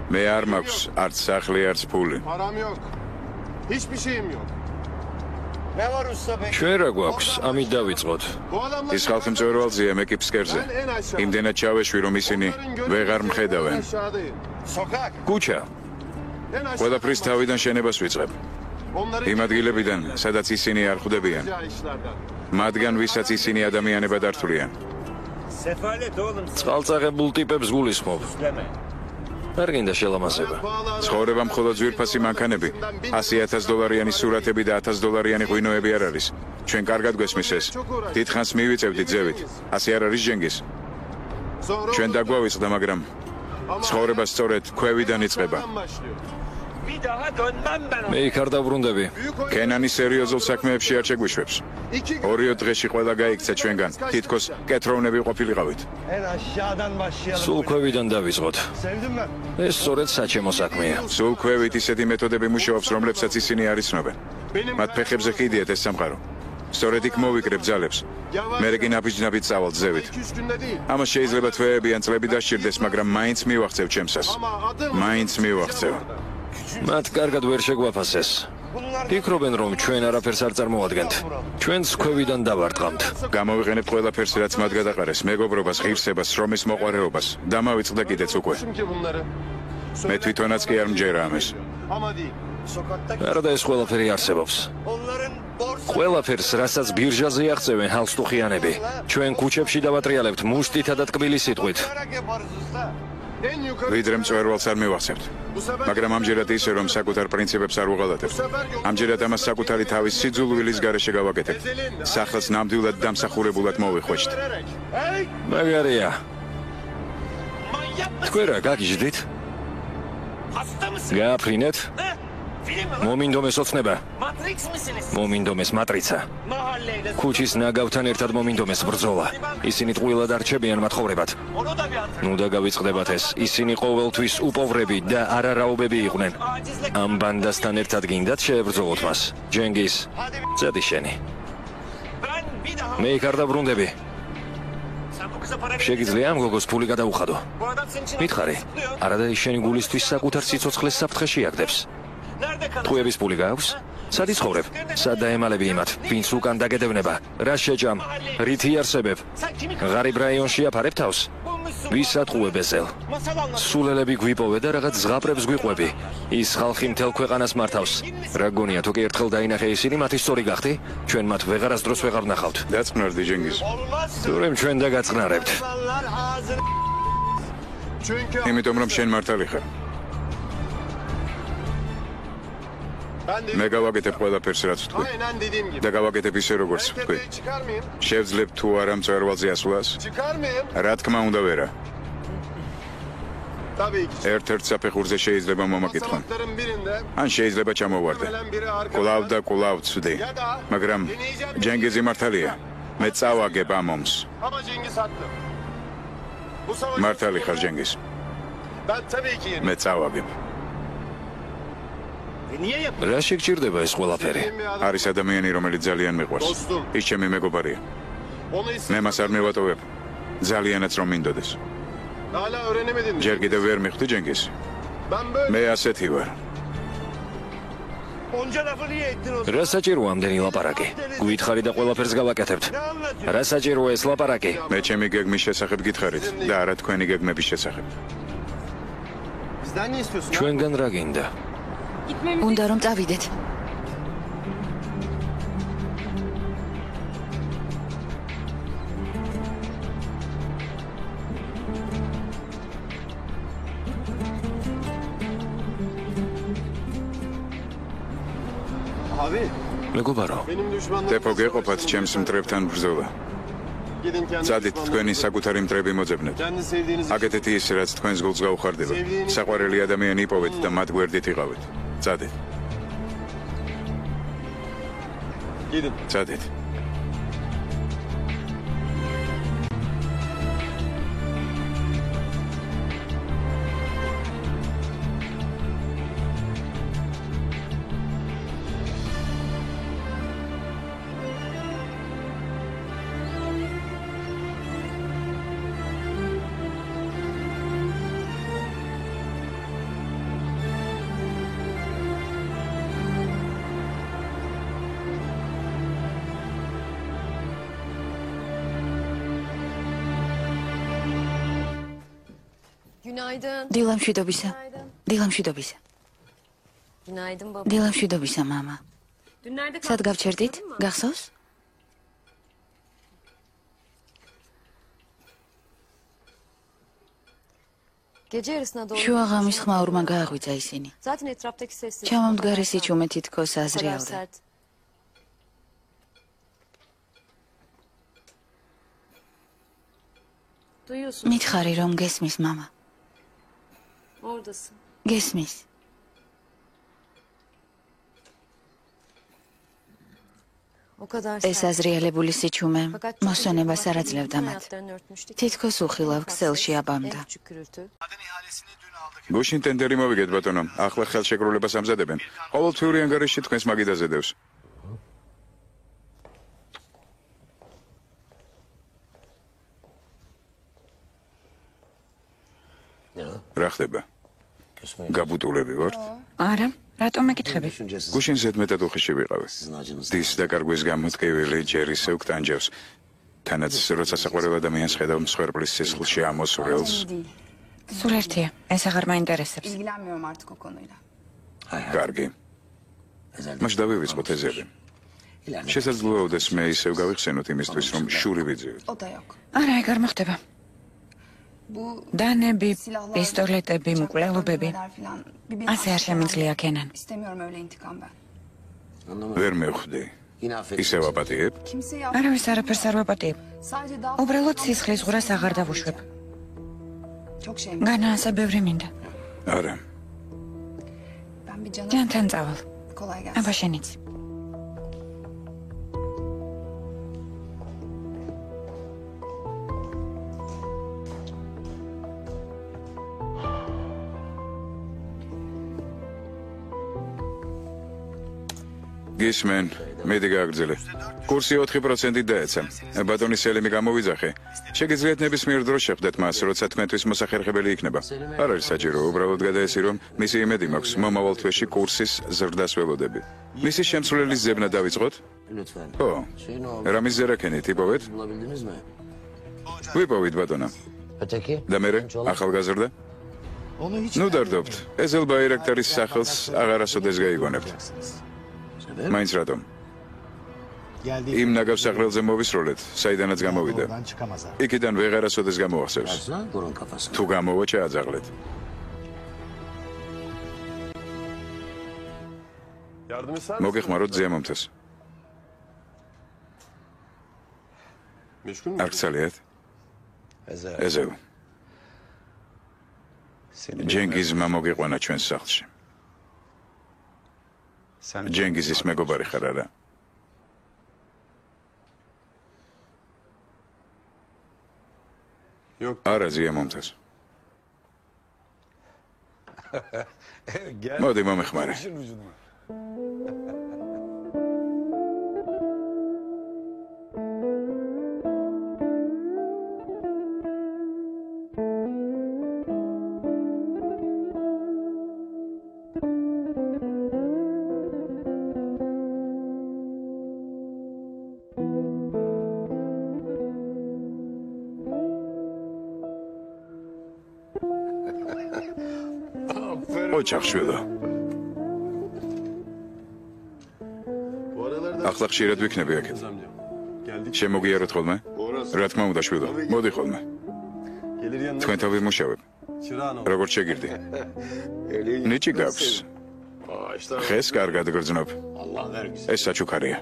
Speaker 3: მე არ მაქვს არც სახლი, არც ფული.
Speaker 1: ჩვენ რა გვაქვს? ამით დავიწყოთ.
Speaker 3: ის ხალხი მწვერვალზეა მეკიფსკერზე. იმდენად ჩავეშვი, რომ ისინი ვეღარ მხედავენ.
Speaker 1: კუჩა.
Speaker 3: ყველაფრის თავიდან შენებას ვიწყებ. იმ ადგილებიდან, სადაც ისინი არ ხვდებიან. მათგან, ვისაც ისინი ადამიანებად არ თვლიან.
Speaker 1: წყალწაღებულ ტიპებს გულისხმობ. არ გინდა შელამაზება.
Speaker 3: ცხოვრება მხოლოდ ძვირფასი მანქანები, $100,000 სურათები და $1,000 ღვინოები არ არის. ჩვენ კარგად გვესმის ეს. დიდხანს მივიწევდით ძევით. ასე არ არის ჯენგის. ჩვენ დაგვავიწყდა, მაგრამ ცხოვრება სწორედ ქვევიდან იწყება.
Speaker 1: მე იქ არ დაბრუნდები.
Speaker 3: კენანი სერიოზულ საქმეებში არ შეგვიშვებს. 2 დღეში ყველა გაიქცა ჩვენგან. თითქოს კეთროვნები ყოფილიყავით.
Speaker 1: სულ ქვევიდან დავიწყოთ. ეს სწორედ საჩემო საქმეა.
Speaker 3: სულ ქვევით ისეთი მეთოდები მუშაობს, რომლებსაც ისინი არ იცნობენ. მათ ფეხებზე ხიდიათ ეს სამყარო. სწორედ იქ მოვიკრებ ძალებს. მერე კი ნაბიჯ-ნაბიჯ წავალთ ზევით. ამას შეიძლება თვეები ან წლები დასჭირდეს, მაგრამ მაინც მივახცევ ჩემსას. მაინც მივახცევ.
Speaker 1: მათ კარგად ვერ შეგვაფასეს. ფიქრობენ, რომ ჩვენ არაფერს არ წარმოადგენთ. ჩვენც ქვევიდან დავარტყამთ.
Speaker 3: გამოვიყენებთ ყველაფერს, რაც მათ გადაყარეს, მეგობრობას, ღირსებას, შრომის მოყვარეობას. დამავიწყდა კიდეც უკვე. მე თვითონაც კი არ მჯერა ამას.
Speaker 1: არა და ეს ყველაფერი არსებობს. ყველაფერს, რასაც ბირჟაზე აღწევენ ჰალსტუხიანები, ჩვენ ქუჩებში დავატრიალებთ მუშტითა და ტკბილი სიტყვით.
Speaker 3: ვიდრე მწვერვალს არ მივახცევთ. მაგრამ ამჯერად ისე, რომ საკუთარ პრინციპებს არ უღალატებთ. ამჯერად ამას საკუთარი თავის სიძულვილის გარეშე გავაკეთებთ. სახელს ნამდვილად დამსახურებულად მოვიხვეჭთ.
Speaker 1: მაგარია. თქვენ რა გაგიჟდით? გააფრინეთ? მომინდომეს ოცნება. მომინდომეს მატრიცა. ქუჩის ნაგავთან ერთად მომინდომეს ბრძოლა. ისინი ტყუილად არჩებიან მათხოვრებად. ნუ და გავიწყდებათ ეს. ისინი ყოველთვის უპოვრები და არარაობები იყვნენ. ამ ბანდასთან ერთად გინდათ შეებრძოლოთ მას. ჯენგის, წედი შენი. მე იქ არ დაბრუნდები. შეგიძლია ამ გოგოს ფული გადაუხადო. მითხარი, არადა ის შენი გულისთვის საკუთარ სიცოცხლეს საფრთხეში აგდებს. ტყუების ფული გაქვს? სად იცხოვრებ? სად დაემალები იმათ? ვინც უკან დაგედევნება? რა შეჭამ? რით იარსებებ? ღარიბ რაიონში აფარებ თავს? ვის ატყუებ ესელ? სულელები გვიპოვე და რაღაც ზღაპრებს გვიყვები. ის ხალხი მთელ ქვეყანას მართავს. რა გონია თუ კი ერთხელ დაინახე ისინი მათი სწორი გახდი? ჩვენ მათ ვეღარასდროს ვეღარ ვნახავთ.
Speaker 3: დაწყნარდი ჯენგის.
Speaker 1: თურმე ჩვენ დაგაწყნარებთ.
Speaker 3: იმიტომ რომ შენ მართალი ხარ. მე გავაკეთებ ყველაფერს, რაც ვთქვი. და გავაკეთებ ისე, როგორც ვთქვი. შევძლებ თუ არა მწვერვალზე ასვლას? რა თქმა უნდა, ვერა. ერთ-ერთ საფეხურზე შეიძლება მომაკითხონ. ან შეიძლება ჩამოვარდე. კვლავ და კვლავ ვცვდი. მაგრამ ჯენგიზი მართალია. მე წავაგებ ამ ომს. მართალი ხარ ჯენგიზ. მე წავაგებ.
Speaker 1: რა შეგჭირდება ეს ყველაფერი?
Speaker 3: არის ადამიანი, რომელიც ძალიან მიყვარს. ის ჩემი მეგობარია. მე მას არ მივატოვებ. ძალიანაც რომ მინდოდეს. ჯერ კიდევ ვერ მიხვდი ჯენგის. მე ასეთი ვარ.
Speaker 1: რა საჭიროა ამდენი ლაპარაკი? გითხარი და ყველაფერს გავაკეთებთ. რა საჭიროა ეს ლაპარაკი?
Speaker 3: მე ჩემი გეგმის შესახებ გითხარით და არა თქვენი გეგმების შესახებ.
Speaker 1: ჩვენგან რა გინდა?
Speaker 2: უნდა რომ წავიდეთ.
Speaker 1: მეგობარო,
Speaker 3: დეპო გეყოფათ ჩემს მტრებთან ბრძოლა. წადით თქვენი საკუთარი მტრები მოძებნეთ. აკეთეთ ის, რაც თქვენს გულს გაუხარდება. საყვარელი ადამიანი იპოვეთ და მათ გვერდით იყავით. წადით. წადით.
Speaker 2: დილამშვიდობისა. დილამშვიდობისა. დილამშვიდობისა, მამა. სად გავჩერდით? გახსოვს? შუაღამის ხმაურმა გააღვიძა ისინი. ჩამომდგარი სიჩუმე თითქოს აზრიალდა. მითხარი რომ გესმის, მამა. გესმის. ეს აზრიალებული სიჩუმე მოსვენებას არ აძლევდა მათ. თითქოს უხილავ ქსელში აბამდა.
Speaker 3: გუშინ ტენდერი მოვიგეთ ბატონო. ახლა ხელშეკრულებას ამზადებენ. ყოველთვიური ანგარიში თქვენს მაგიდაზე დევს. რა ხდება? გაბუტულები ვართ?
Speaker 5: არა, რატომ მეკითხები?
Speaker 3: გუშინ ზედმეტად უხეში ვიყავი. დის დაკარგვის გამოთკივილი ჯერ ისევ გტანჯევს. თანაც როცა საყვარელ ადამიანს ხედავ მსხვერპლის სისხლში ამოსურელს.
Speaker 5: სულ ერთია, ეს აღარ მაინტერესებს.
Speaker 3: კარგი. მაშ დავივიწყოთ ეზები. შესაძლოა უდეს მე ისევ გავიხსენოთ იმისთვის, რომ შური ვიძივით.
Speaker 5: არა, ეგ არ მოხდება. დანები, პისტოლეტები, მკვლელობები. ასე არ შემიძლია ქენან.
Speaker 3: ვერ მევხვდი. ისევ აპატიებ?
Speaker 5: არავის არაფერს არ ვაპატიებ. უბრალოდ სისხლის ღვრას აღარ დავუშვებ. განაასა ბევრი მინდა.
Speaker 3: არა.
Speaker 5: ჯანთან წავალ. აბა შენიც.
Speaker 3: გისმენ, მედი გააგრძელე. კურსი 4% დაეცა. ბატონი სელიმი გამოვიძახე. შეგიძლიათ ნებისმიერ დროს შეხვდეთ მას, როცა თქვენთვის მოსახერხებელი იქნება. არ არის საჭირო, უბრალოდ გადაესი რომ მისი იმედი მაქვს მომავალ თვეში კურსის ზრდას ველოდები. მისი შემსრულელის ზებნა დავიწყოთ? ხო. რამის ზერაქენით იპოვეთ? ვიპოვით ბატონო. და მერე ახალგაზრდა? ნუ დარდობთ. ეზელ ბაირაქტარის სახელს აღარასოდეს გაიგონებთ. მაინც რატომ? იმ ნაგავსაღრელზე მოვისროლეთ, საიდანაც გამოვიდა. იქიდან ვეღარასოდეს გამოახსევს. თუ გამოვა ჩააძაღლეთ. მოგეხმაროთ ზიამომთეს. არ გცალიათ? ეზევ. ჯენგიზმა მოგიყვანა ჩვენს სახლში. ჯენგიზის მეგობარი ხარ არა? არა ზიამომთეს. მოდი მომეხმარე. ოჩახშვილო. ახლა ხშირად ვიქნები აქეთ. შემოგიაროთ ხოლმე? რა თქმა უნდა შვილო, მოდი ხოლმე. თქვენთან ვიმუშავებ. როგორც შეგირდი. ნიჭი გაქვს. ხეს კარგად გრძნობ. ეს საჩუქარია.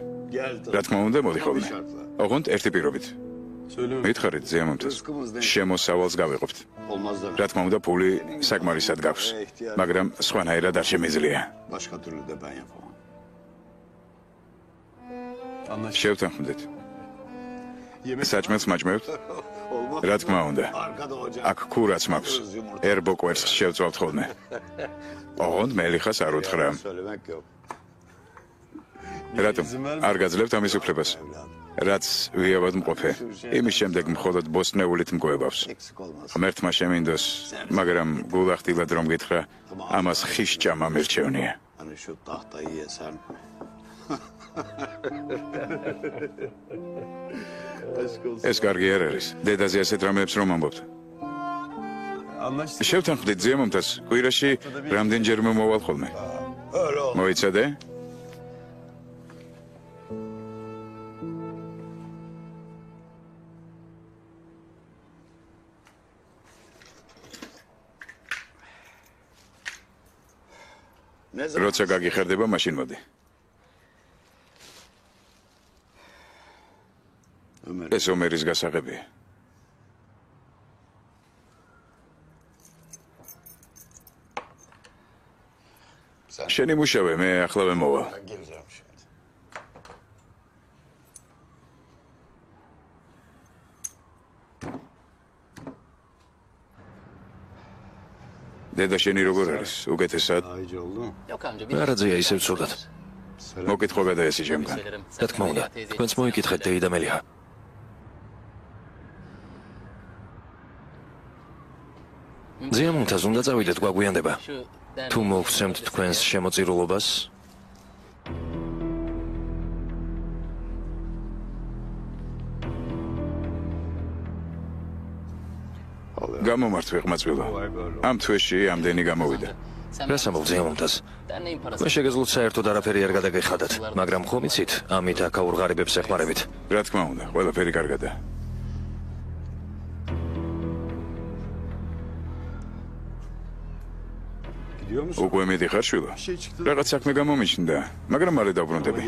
Speaker 3: რა თქმა უნდა მოდი ხოლმე. ოღონდ ერთი პირობით. მითხარით ზიამომთეს. შემოსავალს გავიყოფთ. რა თქმა უნდა ფული საკმარისად გაქვს, მაგრამ სხვანაირად არ შემიძლია. შევთანხმდით. საჭმელს მაჭმევთ? რა თქმა უნდა. აქ ქურაც მაქვს. ერბო კვერცხს შევწვალთ ხოლმე. ოღონდ მელიხას არ უთხრა. რატომ? არ გაძლევთ ამის უფლებას? რაც ვიავად მყოფე, იმის შემდეგ მხოლოდ ბოსტნეულით მგოებავს. ღმერთმა შემინდოს, მაგრამ გულახდილად რომ გითხრა, ამას ხის ჭამა მირჩევნია. ეს კარგი არ არის. დედაზე ასეთ რამეებს რომ ამბობთ. შევთანხმდით ზიამომთას კვირაში რამდენჯერმე მოვალ ხოლმე. მოიცადე? როცა გაგიხერდება, მაშინ მოდი. ეს ომერის გასაღებია. შენი მუშავე, მე ახლავე მოვალ. დედა შენი როგორ არის? უკეთესად?
Speaker 1: არაძია ისევ ცუდად.
Speaker 3: მოკითხვა გადაესი ჩემგან.
Speaker 1: რა თქმა უნდა, თქვენც მოიკითხეთ დეიდა მელიჰა. ზიამონთას უნდა წავიდეთ გვაგვიანდება. თუ მოგცემთ თქვენს შემოწირულობას,
Speaker 3: გამომართვე ყმაწვილო. ამ თვეში ამდენი გამოვიდა.
Speaker 1: რას ამბობ ზიამონთას? მე შეგეძლოთ საერთოდ არაფერი არ გადაგეხადათ, მაგრამ ხომ იცით, ამით აქაურ ღარიბებს ეხმარებით.
Speaker 3: რა თქმა უნდა, ყველაფერი კარგადა. უკვე მიდიხარ შვილო? რაღაც საქმე გამომიჩნდა, მაგრამ მალე დავბრუნდები.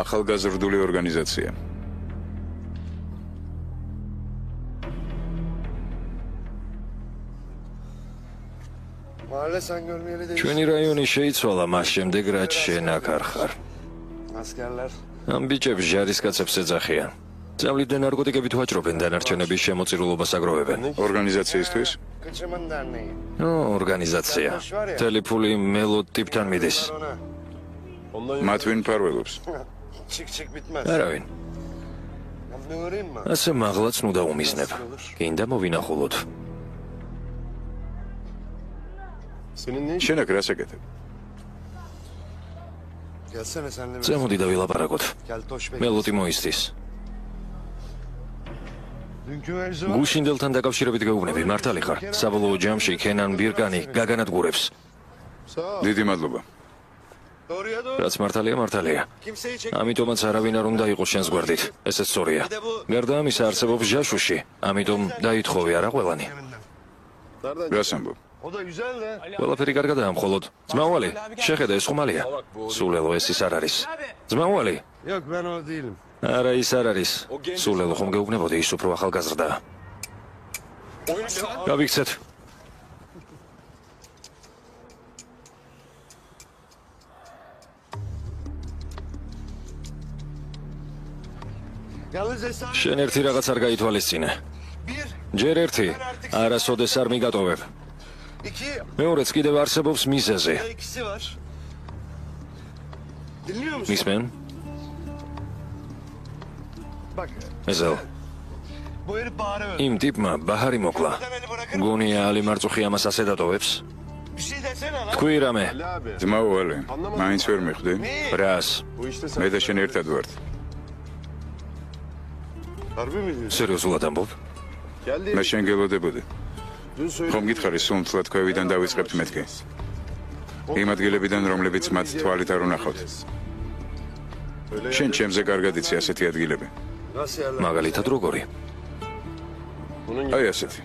Speaker 3: ახალგაზრდული ორგანიზაცია. ჩვენი რაიონი შეიცვალა მას შემდეგ, რაც შენ აქ არ ხარ. ამ ბიჭებს ჟარისკაცებს ეძახიან. წავლიდან ნარკოტიკებით ვაჭრობენ, დანარჩენების შემოწირულობას აგროვებენ. ორგანიზაციისთვის?
Speaker 1: ორგანიზაცია. მთელი ფული მელოდ ტიპთან მიდის.
Speaker 3: მათ ვინ მფარველობს?
Speaker 1: არავინ. ასე მაღლაც ნუ დაუმიზნებ. გინდა მოვინახულოთ.
Speaker 3: შენ აქ რას ეკეთებ?
Speaker 1: წამოდი და ვილაპარაკოთ. მელოტი მოისდის. გუშინდელთან დაკავშირებით გაუბნები, მართალი ხარ? საბოლოო ჯამში ქენან ბირკანი გაგანადგურებს.
Speaker 3: დიდი მადლობა.
Speaker 1: რაც მართალია, მართალია. ამიტომაც არავინ არ უნდა იყოს შენს გვერდით. ესეც სწორია. გარდა ამისა არსებობს ჟაშუში, ამიტომ დაითხოვე არა ყველანი.
Speaker 3: რას ამბობ?
Speaker 1: ყველაფერი კარგადაა, მხოლოდ ძმაუალი, შეხედა ეს ხუმალია. სულელო, ეს ის არ არის. ძმაუალი. არა, ის არ არის. სულელო, ხომ გეუბნებოდი, ის უფრო ახალგაზრდაა. გავიქცეთ. შენ ერთი რაღაც არ გაითვალისწინე. ჯერ ერთი, არასოდეს არ მიგატოვებ. მეორეც კიდევ არსებობს მიზეზი. მისმენ? ეზელ. იმ ტიპმა ბაჰარი მოკლა. გონია ალი მარწუხი ამას ასე დატოვებს? თქვი რამე.
Speaker 3: ძმაუალი, მაინც ვერ მიხვდი?
Speaker 1: რას?
Speaker 3: მე და შენ ერთად ვართ.
Speaker 1: სერიოზულად ამბობ?
Speaker 3: მე შენ გელოდებოდი. ხომ გითხარი სულ მთლად ქვევიდან დავიწყებთ მეთქი? იმ ადგილებიდან, რომლებიც მათ თვალით არ უნახავთ. შენ ჩემზე კარგად იცი ასეთი ადგილები.
Speaker 1: მაგალითად როგორი?
Speaker 3: აი ასეთი.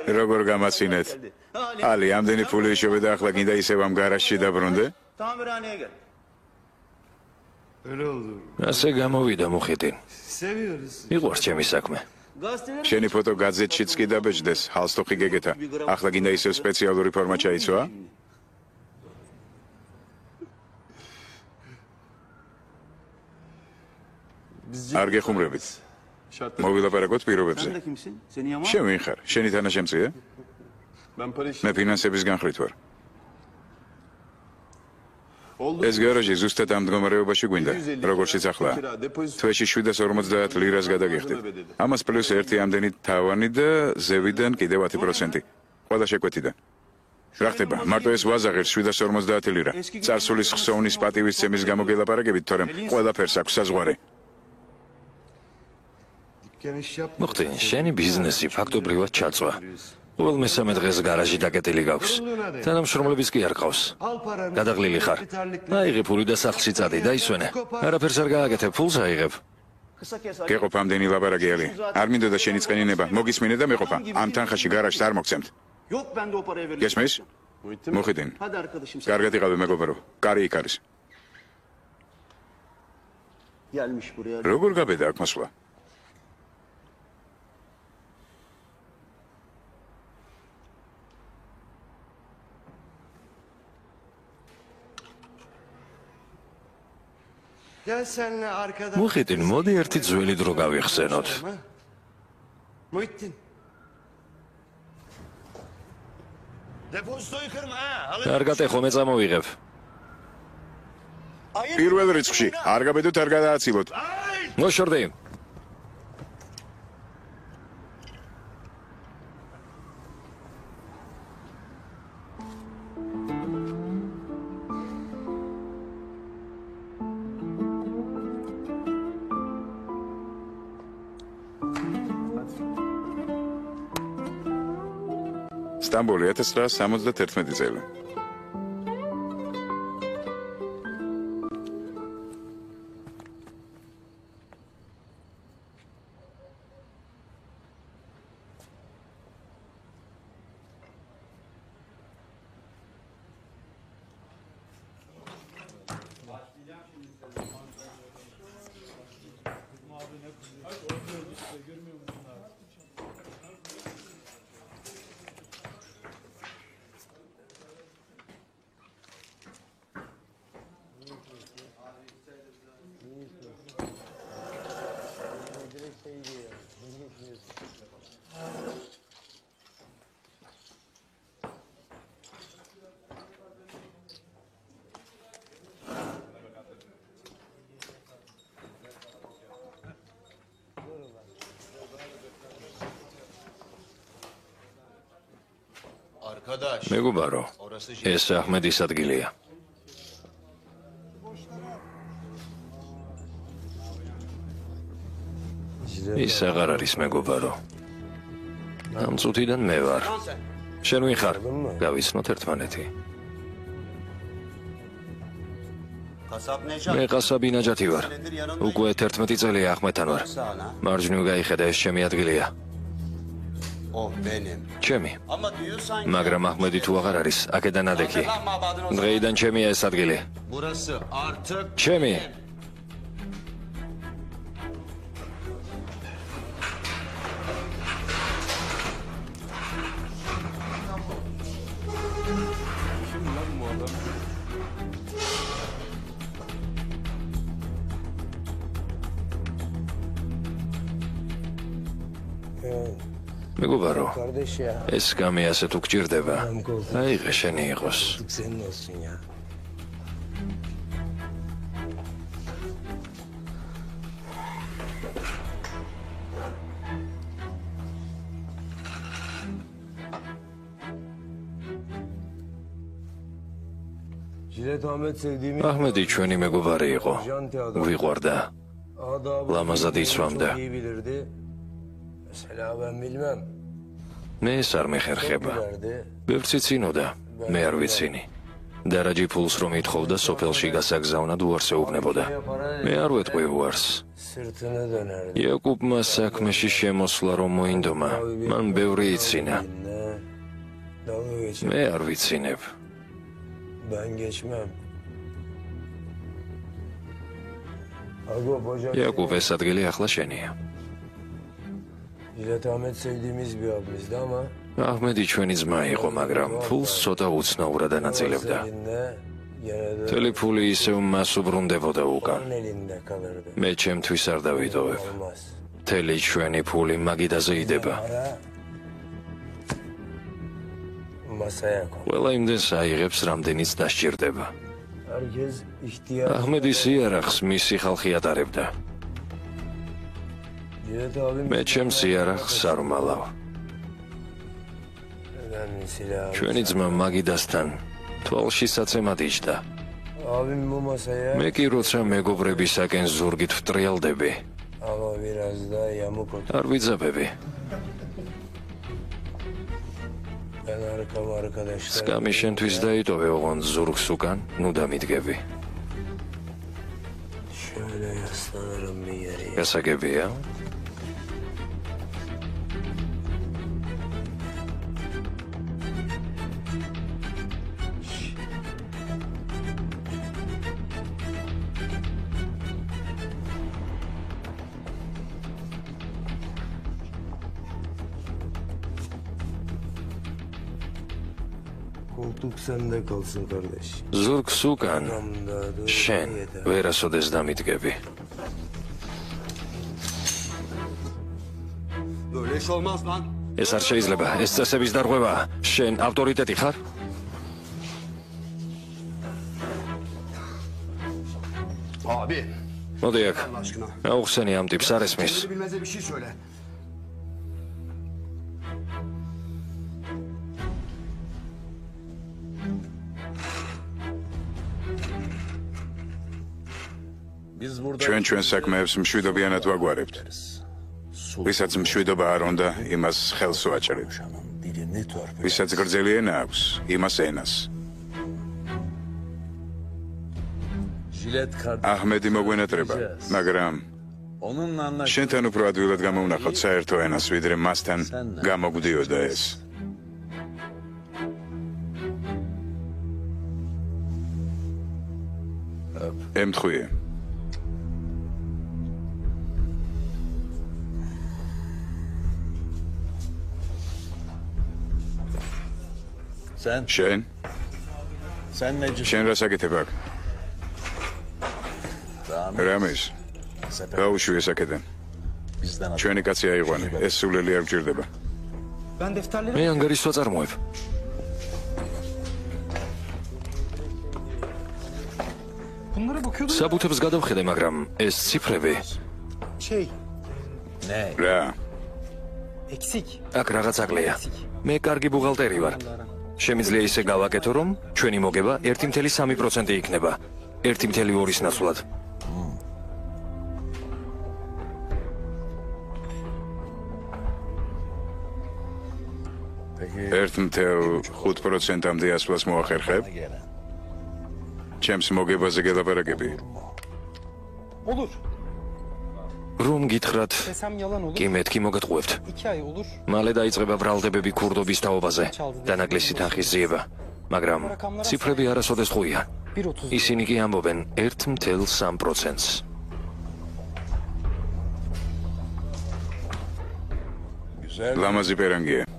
Speaker 3: როგორ გამაცინეთ? ალი, ამდენი ფული იშოვე და ახლა გინდა ისევ ამ გარაჟში დაბრუნდე?
Speaker 1: ასე გამოვიდა მუხიტი. მიყვარს ჩემი საქმე.
Speaker 3: შენი ფოტო გაზეთშიც კი დაბეჭდეს, ჰალსტოხი გეგეთა. ახლა გინდა ისევ სპეციალური ფორმა ჩაიცვა? არ გეხუმრებით. მოვილაპარაკოთ პირობებზე. შენ ვინ ხარ? შენი თანაშემწეა? მე ფინანსების განხრით ვარ. ეს გარაჟი ზუსტად ამ მდგომარეობაში გვინდა, როგორშიც ახლა. თვეში 750 ლირას გადაგიხდით. ამას პლუს ერთი ამდენი თავანი და ზევიდან კიდევ 10%. ყველა შეკვეთიდან. რა ხდება? მარტო ეს ვაზაღებს 750 ლირა. წარსულის ხსოვნის პატივისცემის გამო გელაპარაკებით, თორემ ყველაფერს აქვს საზღვარი.
Speaker 1: მოხდი, შენი ბიზნესი ფაქტობრივად ჩაწვა. ყოველ მესამე დღეს გარაჟი დაკეტილი გაქვს. თანამშრომლების კი არ ყავს. გადაღლილი ხარ. აიღე ფული და სახლში წადი, დაისვენე. არაფერს არ გააკეთებ, ფულს აიღებ.
Speaker 3: გეყოფ ამდენი ლაპარაკიალი. არ მინდოდა შენი წყენინება, მოგისმინე და მეყოფა. ამ თანხაში გარაჟს არ მოგცემთ. გესმის? მოხდინ. კარგად იყავი მეგობრო. კარი იქ არის. როგორ გაბედა აქ მოსვლა?
Speaker 1: მოხდინ, მოდი ერთი ძველი დრო გავიხსენოთ. კარგად ეხო მე წამოვიღებ.
Speaker 3: პირველ რიცხვში არ გაბედოთ, არ გადააცილოთ.
Speaker 1: მოშორდი.
Speaker 3: სტამბოლი 1971 წელი.
Speaker 1: მეგობარო, ეს აჰმედის ადგილია. ის აღარ არის მეგობარო. ამ წუთიდან მე ვარ. შენ ვინ ხარ? გავიცნოთ ერთმანეთი. მე ყასაბი ნაჯათი ვარ. უკვე 11 წელია აჰმედთან ვარ. მარჯვნივ გაიხედა, ეს ჩემი ადგილია. ჩემი. მაგრამ აჰმედი თუ აღარ არის, აქედან ადექი. დღეიდან ჩემია ეს ადგილი. ჩემი. მეგობარო, ეს გამი ასე თუ გჭირდება, აიღე შენი იყოს. აჰმედი ჩვენი მეგობარი იყო. ვიყვარდა. ლამაზად იცვამდა. მე ეს არ მეხერხება. ბევრს იცინოდა, მე არ ვიცინი. დარაჯი ფულს რომ ითხოვდა, სოფელში გასაგზავნად უარს ეუბნებოდა. მე არ ვეტყვი უარს. იაკუბმა საქმეში შემოსვლა რომ მოინდომა, მან ბევრი იცინა. მე არ ვიცინებ. იაკუბ, ეს ადგილი ახლა შენია. აჰმედი ჩვენი ძმა იყო, მაგრამ ფულს ცოტა უცნაურად ანაწილებდა. მთელი ფული ისევ მას უბრუნდებოდა უკან. მე ჩემთვის არ დავიტოვებ. მთელი ჩვენი ფული მაგიდაზე იდება. ყველა იმდენს აიღებს, რამდენიც დასჭირდება. აჰმედის იარაღს მისი ხალხი ატარებდა. მე ჩემს იარაღს არ ვმალავ. ჩვენი ძმა მაგიდასთან თვალში საცემად იჯდა. მე კი როცა მეგობრებისაკენ ზურგით ვტრიალდები, არ ვიძაბები. სკამი შენთვის დაიტოვე ოღონდ ზურგს უკან, ნუ დამიდგები. გასაგებია? ზურგს უკან შენ ვერასოდეს დამიდგები. ეს არ შეიძლება, ეს წესების დარღვევაა. შენ ავტორიტეტი ხარ? მოდი აქ. აუხსენი ამ ტიპს, არ ესმის.
Speaker 3: ჩვენ საქმეებს მშვიდობიანად ვაგვარებთ. ვისაც მშვიდობა არ უნდა, იმას ხელს ვაჭრებ. ვისაც გრძელი ენა აქვს, იმას ენას. აჰმედი მოგვენატრება, მაგრამ შენთან უფრო ადვილად გამოვნახავთ საერთო ენას, ვიდრე მასთან გამოგვდიოდა ეს. ემთხვიე. შენ? შენ რას აკეთებ აქ? რამის? გაუშვი ეს აქედან. ჩვენი კაცი აიყვანე, ეს სულელი არ გჭირდება.
Speaker 1: მე ანგარის ვაწარმოებ. საბუთებს გადავხედე, მაგრამ ეს ციფრები.
Speaker 3: რა?
Speaker 1: აქ რაღაც აკლია. მე კარგი ბუღალტერი ვარ. შემიძლია ისე გავაკეთო, რომ ჩვენი მოგება 1.3% იქნება. 1.2-ის ნაცვლად.
Speaker 3: 1.5%-ამდე ასვლას მოახერხებ? ჩემს მოგებაზე გელაპარაკები.
Speaker 1: რომ გითხრათ, კი მეთქი მოგეთყუებთ. მალე დაიწყება ბრალდებები ქურდობის თაობაზე, დანაკლისი თანხის ძიება, მაგრამ ციფრები არასოდეს ხვია. ისინი კი ამბობენ 1.3%-ს.
Speaker 3: ლამაზი პერანგია.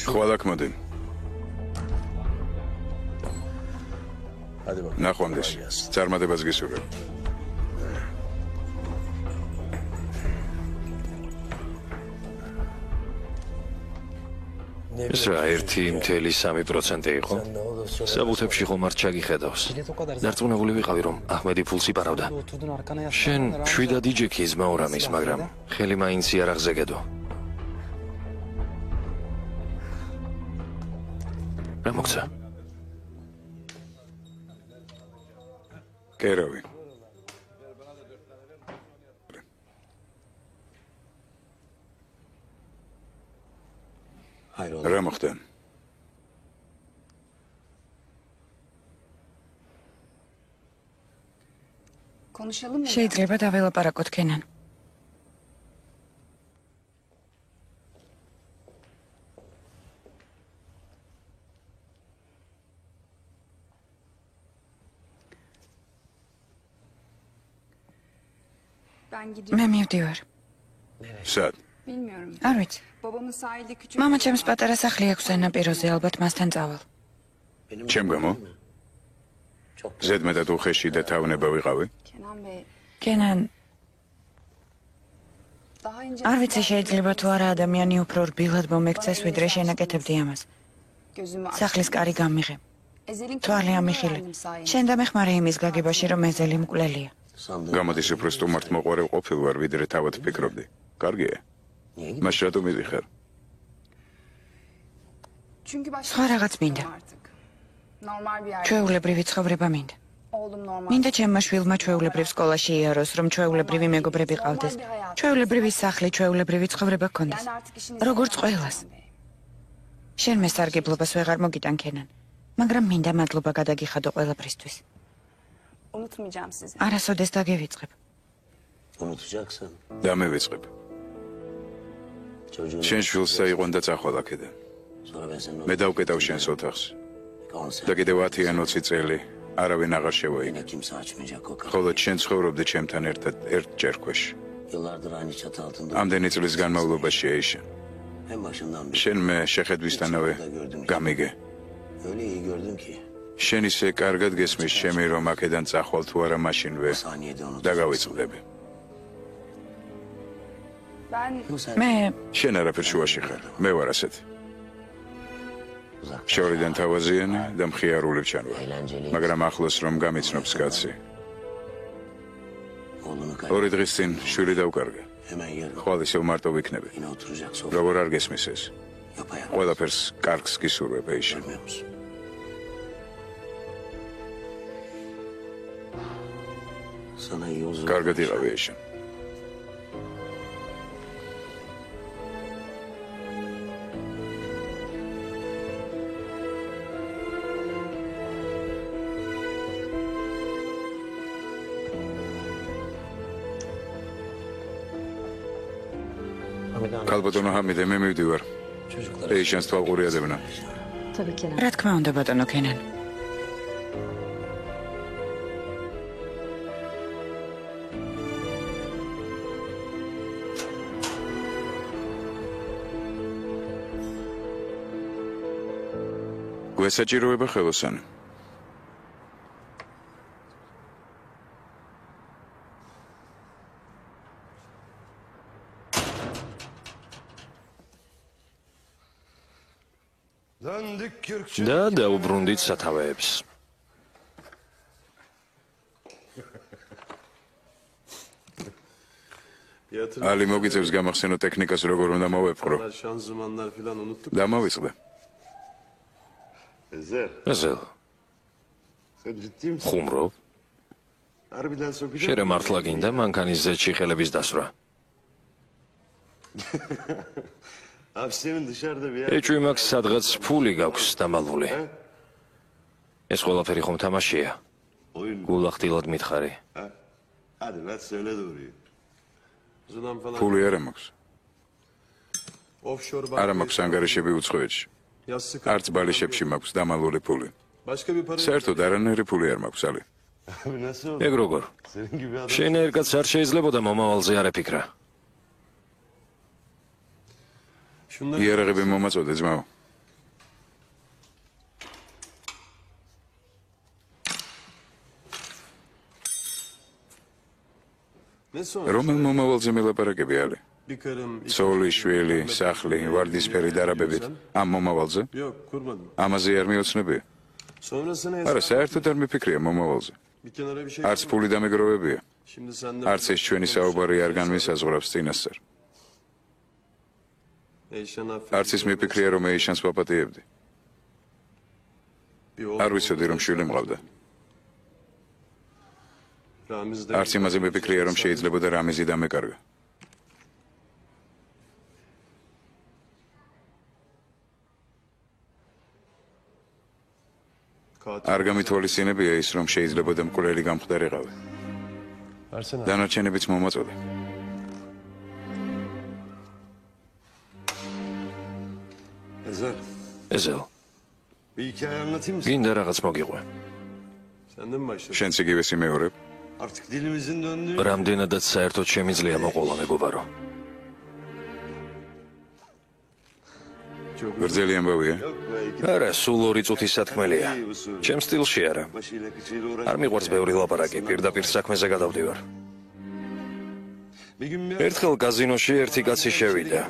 Speaker 3: ხვალ აქ მოდი. ნახვამდის, წარმატებას გისურვებ.
Speaker 1: ეს რა 1.3% იყო? საბუთებში ხომ არ ჩაგიხედავს. დარწმუნებული ვიყავი, რომ აჰმედი ფულს იპარავდა. შენ შვიდად იჯექი ზმაურამის, მაგრამ ხელი მაინც იარაღზე გედო. რა მოგცა?
Speaker 3: კერავი. რა მოხდა?
Speaker 5: შეიძლება დაველაპარაკოთ კენან. მე მივდივარ.
Speaker 3: სად?
Speaker 5: არ ვიცი. მამა ჩემს პატარა სახლი აქვს სანაპიროზე, ალბათ მასთან წავალ.
Speaker 3: ჩემ გამო? ზედმეტად უხეში და თავნება ვიყავი?
Speaker 5: კენან, არ ვიცი შეიძლება თუ არა ადამიანი უფრო რბილად მომექცეს, ვიდრე შენაკეთებდი ამას. სახლის კარი გამიღე. თვალი ამიხილე. შენ დამეხმარე იმის გაგებაში, რომ ეზელი მკვლელია.
Speaker 3: გამოდის უფრო სტუმართ მოყვარევ ყოფილ ვარ, ვიდრე თავად ვფიქრობდი. კარგია. მას რატომ მივიხარ?
Speaker 5: სხვა რაღაც მინდა. ჩვეულებრივი ცხოვრება მინდა. მინდა ჩემმა შვილმა ჩვეულებრივ სკოლაში იაროს, რომ ჩვეულებრივი მეგობრები ყავდეს. ჩვეულებრივი სახლი, ჩვეულებრივი ცხოვრება გქონდეს. როგორც ყველას. შენ მესარგებლობას ვეღარ მოგიტან კენან, მაგრამ მინდა მადლობა გადაგიხადო ყველაფრისთვის. არასოდეს დაგევიწყებ.
Speaker 3: დამევიწყებ. შენ შვილს საიყვან და წახვალ აქედან. მე დავკეტავ შენს ოთახს. და კიდევ 10 ან 20 წელი არავინ აღარ შევაიგე. ხოლო შენ ცხოვრობდი ჩემთან ერთად ერთ ჯერქვეში. ამდენი წლის განმავლობაში ეიშენ. შენ მე შეხედვისთანავე გამიგე. შენ ისე კარგად გესმის ჩემი, რომ აქედან წახვალ თუ არა მაშინვე დაგავიწყდები.
Speaker 5: მე
Speaker 3: შენ არაფერ შუაში ხარ, მე ვარ ასეთი. შორიდან თავაზიანი და მხიარული ჩანვარ, მაგრამ ახლოს რომ გამიცნობს კაცი. 2 დღის წინ შვილი დავკარგა. ხვალ ისევ მარტო ვიქნები. როგორ არ გესმის ეს? ყველაფერს კარგს გისურვებ, ეიშენ. კარგად იყავი, ეიშენ. ქალბატონო ჰამიდე, მე მივდივარ. ეიშენს თვალყური ადებნა.
Speaker 5: რა თქმა უნდა ბატონო კენან.
Speaker 3: გვესაჭიროება ხელოსანი.
Speaker 1: და დაუბრუნდით სათავეებს.
Speaker 3: ალი მოგიწევს გამახსენო ტექნიკას როგორ უნდა მოვეპყრო. დამოვიწყდა.
Speaker 1: ეზელ. ხუმრობ? შენ მართლა გინდა მანქანის ზეთში ხელების დასვლა? ეჭვი მაქვს სადღაც ფული გაქვს დამალული. ეს ყველაფერი ხომ თამაშია? გულახდილად მითხარი.
Speaker 3: ფული არა მაქვს. არა მაქვს ანგარიშები უცხოეთში. არც ბალიშებში მაქვს დამალული ფული. საერთოდ არანაირი ფული არ მაქვს, ალი.
Speaker 1: ეგ როგორ? შენ ერთად არ შეიძლებოდა მომავალზე არ ეფიქრა.
Speaker 3: იარაღები მომაწოდე, ძმაო. რომელ მომავალზე მელაპარაკები, ალი? სოლი, შვილი, სახლი, ვარდისფერი დარაბებით. ამ მომავალზე? ამაზე არ მიოცნებია? არა, საერთოდ არ მიფიქრია მომავალზე. არც ფული დამეგროვებია. არც ეს ჩვენი საუბარი არ განმისაზღვრავს წინასწარ. არც ის მიფიქრია, რომ ეიშანს ვაპატიებდი. არ ვიცოდი, რომ შვილი მყავდა. არც იმაზე მიფიქრია, რომ შეიძლებოდა რამიზი დამეკარგა. არ გამითვალისწინებია ის, რომ შეიძლებოდა მკვლელი გამხდარიყავი. დანარჩენებიც მომაწოდე.
Speaker 1: ეზელ. გინდა რაღაც მოგიყვე.
Speaker 3: შენც იგივეს იმეორებ?
Speaker 1: რამდენადაც საერთოდ შემიძლია მოყოლა მეგობარო.
Speaker 3: გრძელი ამბავია.
Speaker 1: არა, სულ 2 წუთის სათქმელია. ჩემ სტილში არა. არ მიყვარს ბევრი ლაპარაკი, პირდაპირ საქმეზე გადავდივარ. ერთხელ კაზინოში ერთი კაცი შევიდა.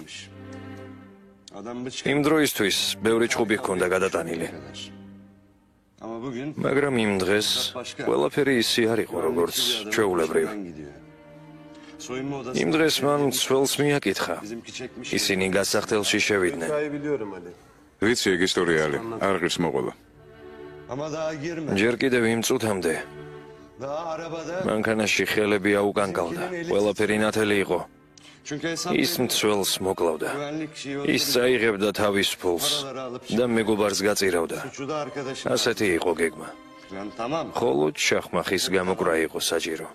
Speaker 1: იმ დროისთვის ბევრი ჭუბი ჰქონდა გადატანილი. მაგრამ იმ დღეს ყველაფერი ისე არ იყო, როგორც ჩვეულებრივ. იმ დღეს მან ცველს მიაკითხა. ისინი გასახდელში შევიდნენ.
Speaker 3: ვიცი ეგ ისტორია არის, არ ღირს მოყოლა.
Speaker 1: ჯერ კიდევ იმ წუთამდე მანქანაში ხელები აუკანკალდა. ყველაფერი ნათელი იყო. ის მცველს მოკლავდა. ის წაიღებდა თავის ფულს და მეგობარს გაწირავდა. ასეთი იყო გეგმა. ხოლო ჩახმახის გამოკრა იყო საჭირო.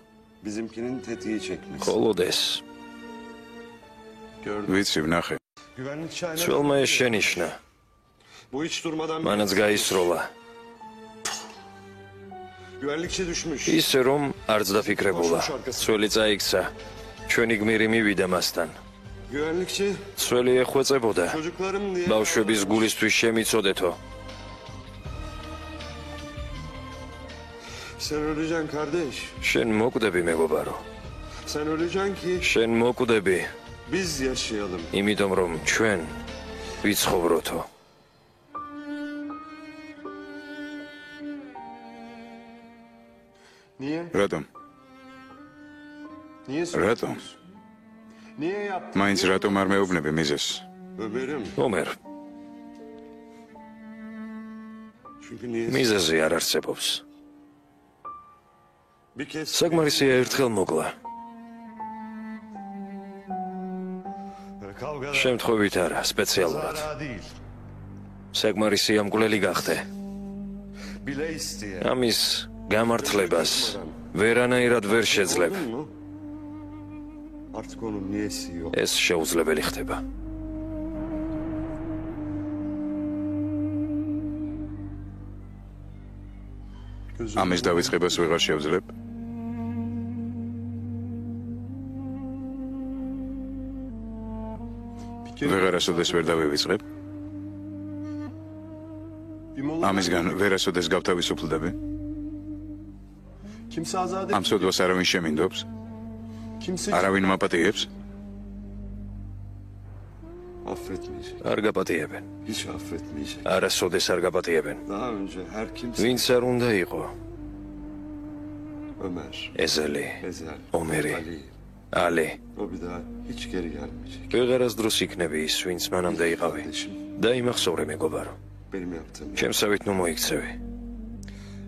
Speaker 1: ხოლო ეს
Speaker 3: ვიცი ვნახე.
Speaker 1: ცველმა ეს შენიშნა. მანაც გაისროლა. ისე რომ არც დაფიქრებულა. ცველი წაიქცა. ჩვენი გმირი მივიდა მასთან. ცველი ეხვეწებოდა. ბავშვების გულისთვის შემიცოდეთო. შენ მოკვდები მეგობარო. შენ მოკვდები. იმიტომ რომ ჩვენ ვიცხოვროთო.
Speaker 3: რატომ? რატომ? მაინც რატომ არ მეუბნები მიზეს?
Speaker 1: ომერ. მიზეზი არ არსებობს. საკმარისია ერთხელ მოკლა. შემთხვევით არა, სპეციალურად. საკმარისია მკვლელი გახდე. ამის გამართლებას ვერანაირად ვერ შეძლებ. ეს შეუძლებელი ხდება.
Speaker 3: ამის დავიწყებას ვეღარ შევძლებ. ვეღარასოდეს ვერ დავივიწყებ. ამისგან ვერასოდეს გავთავისუფლდები. ამ სოდვას არავინ შემინდობს. არავინ მაპატიებს.
Speaker 1: არ გაპატიებენ. არასოდეს არ გაპატიებენ. ვინც არ უნდა იყო. ეზელი, ომერი, ალი. ვეღარასდროს იქნები ის, ვინც მანამდე იყავი. და იმახსოვრე მეგობარო. ჩემსავით ნუ მოიქცევი.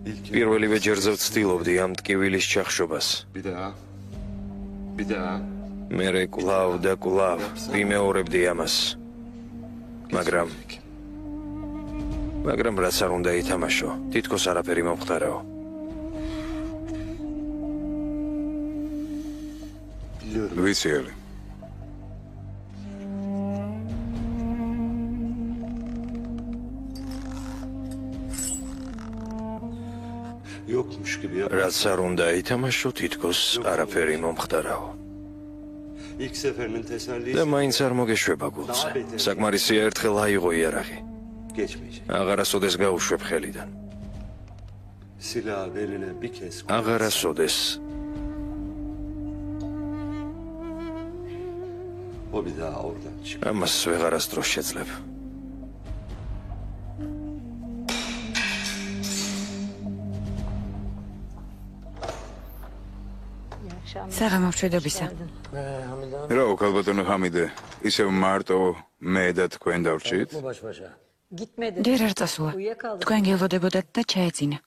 Speaker 1: პირველივე ჯერზე ვცდილობდი ამ ტკივილის ჩახშობას. მერე კვლავ და კვლავ ვიმეორებდი ამას. მაგრამ რაც არ უნდა ითამაშო, თითქოს არაფერი მომხდარაო.
Speaker 3: ვიცი ალი.
Speaker 1: რაც არ უნდა ითამაშო, თითქოს არაფერი მომხდარაო. და მაინც არ მოგეშვება გულზე. საკმარისია ერთხელ აიღო იარაღი. აღარასოდეს გაუშვებ ხელიდან. აღარასოდეს. ამას ვეღარასდროს შეძლებ.
Speaker 5: საღამოშვიდობისა.
Speaker 3: რა ქალბატონო ჰამიდე, ისევ მარტო მე და თქვენ დავრჩით?
Speaker 5: ჯერ არ წასულა. თქვენ გელოდებოდათ და ჩაეძინა.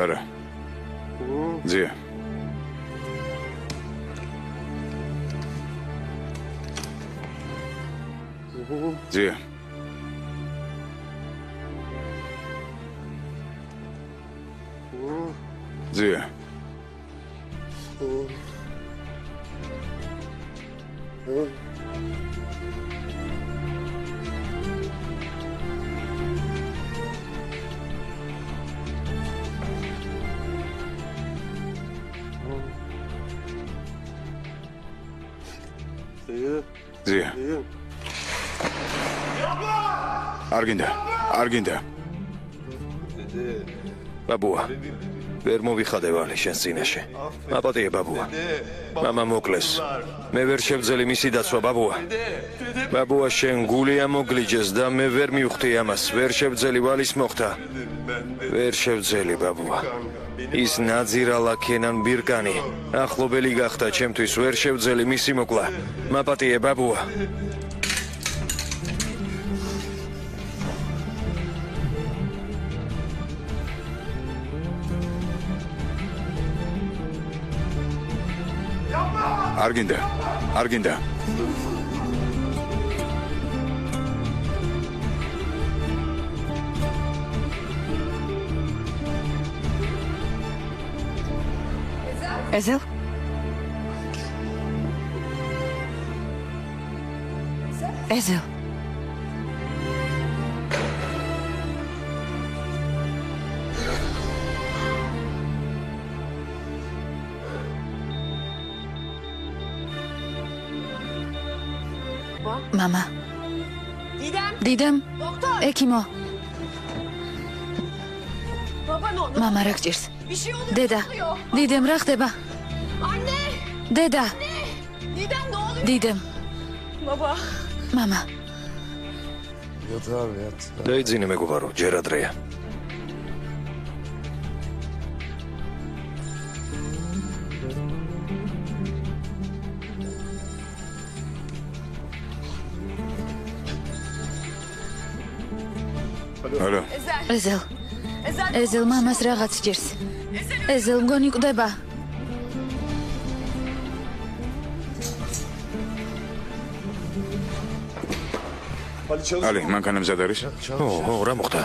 Speaker 3: არა. ძია. ძია. ზია. ზია. არ გინდა.
Speaker 1: ბაბუა, ვერ მოვიხადე ვალი შენს წინაშე. მაპატიე ბაბუა. მამა მოკლეს. მე ვერ შევძელი მისი დაცვა ბაბუა. ბაბუა შენ გული ამოგლიჯეს და მე ვერ მივხვდი ამას. ვერ შევძელი ვალის მოხდა. ვერ შევძელი ბაბუა. ის ნაძირალა ქენან ბირკანი. ახლობელი გახდა ჩემთვის. ვერ შევძელი მისი მოკლა. მაპატიე ბაბუა.
Speaker 3: არ გინდა.
Speaker 5: ეზელ? ეზელ.
Speaker 2: მამა. დიდემ. ექიმო. მამა რა გჭირს? დედა. დიდემ რა ხდება? დედა. დიდემ. მამა.
Speaker 1: დაიძინე მეგობარო, ჯერ ადრეა.
Speaker 3: ალო.
Speaker 2: ეზელ მამას რაღაც ჭირს. ეზელ მგონი კვდება.
Speaker 3: ალი, მანქანა მზად არის?
Speaker 1: რა მოხდა?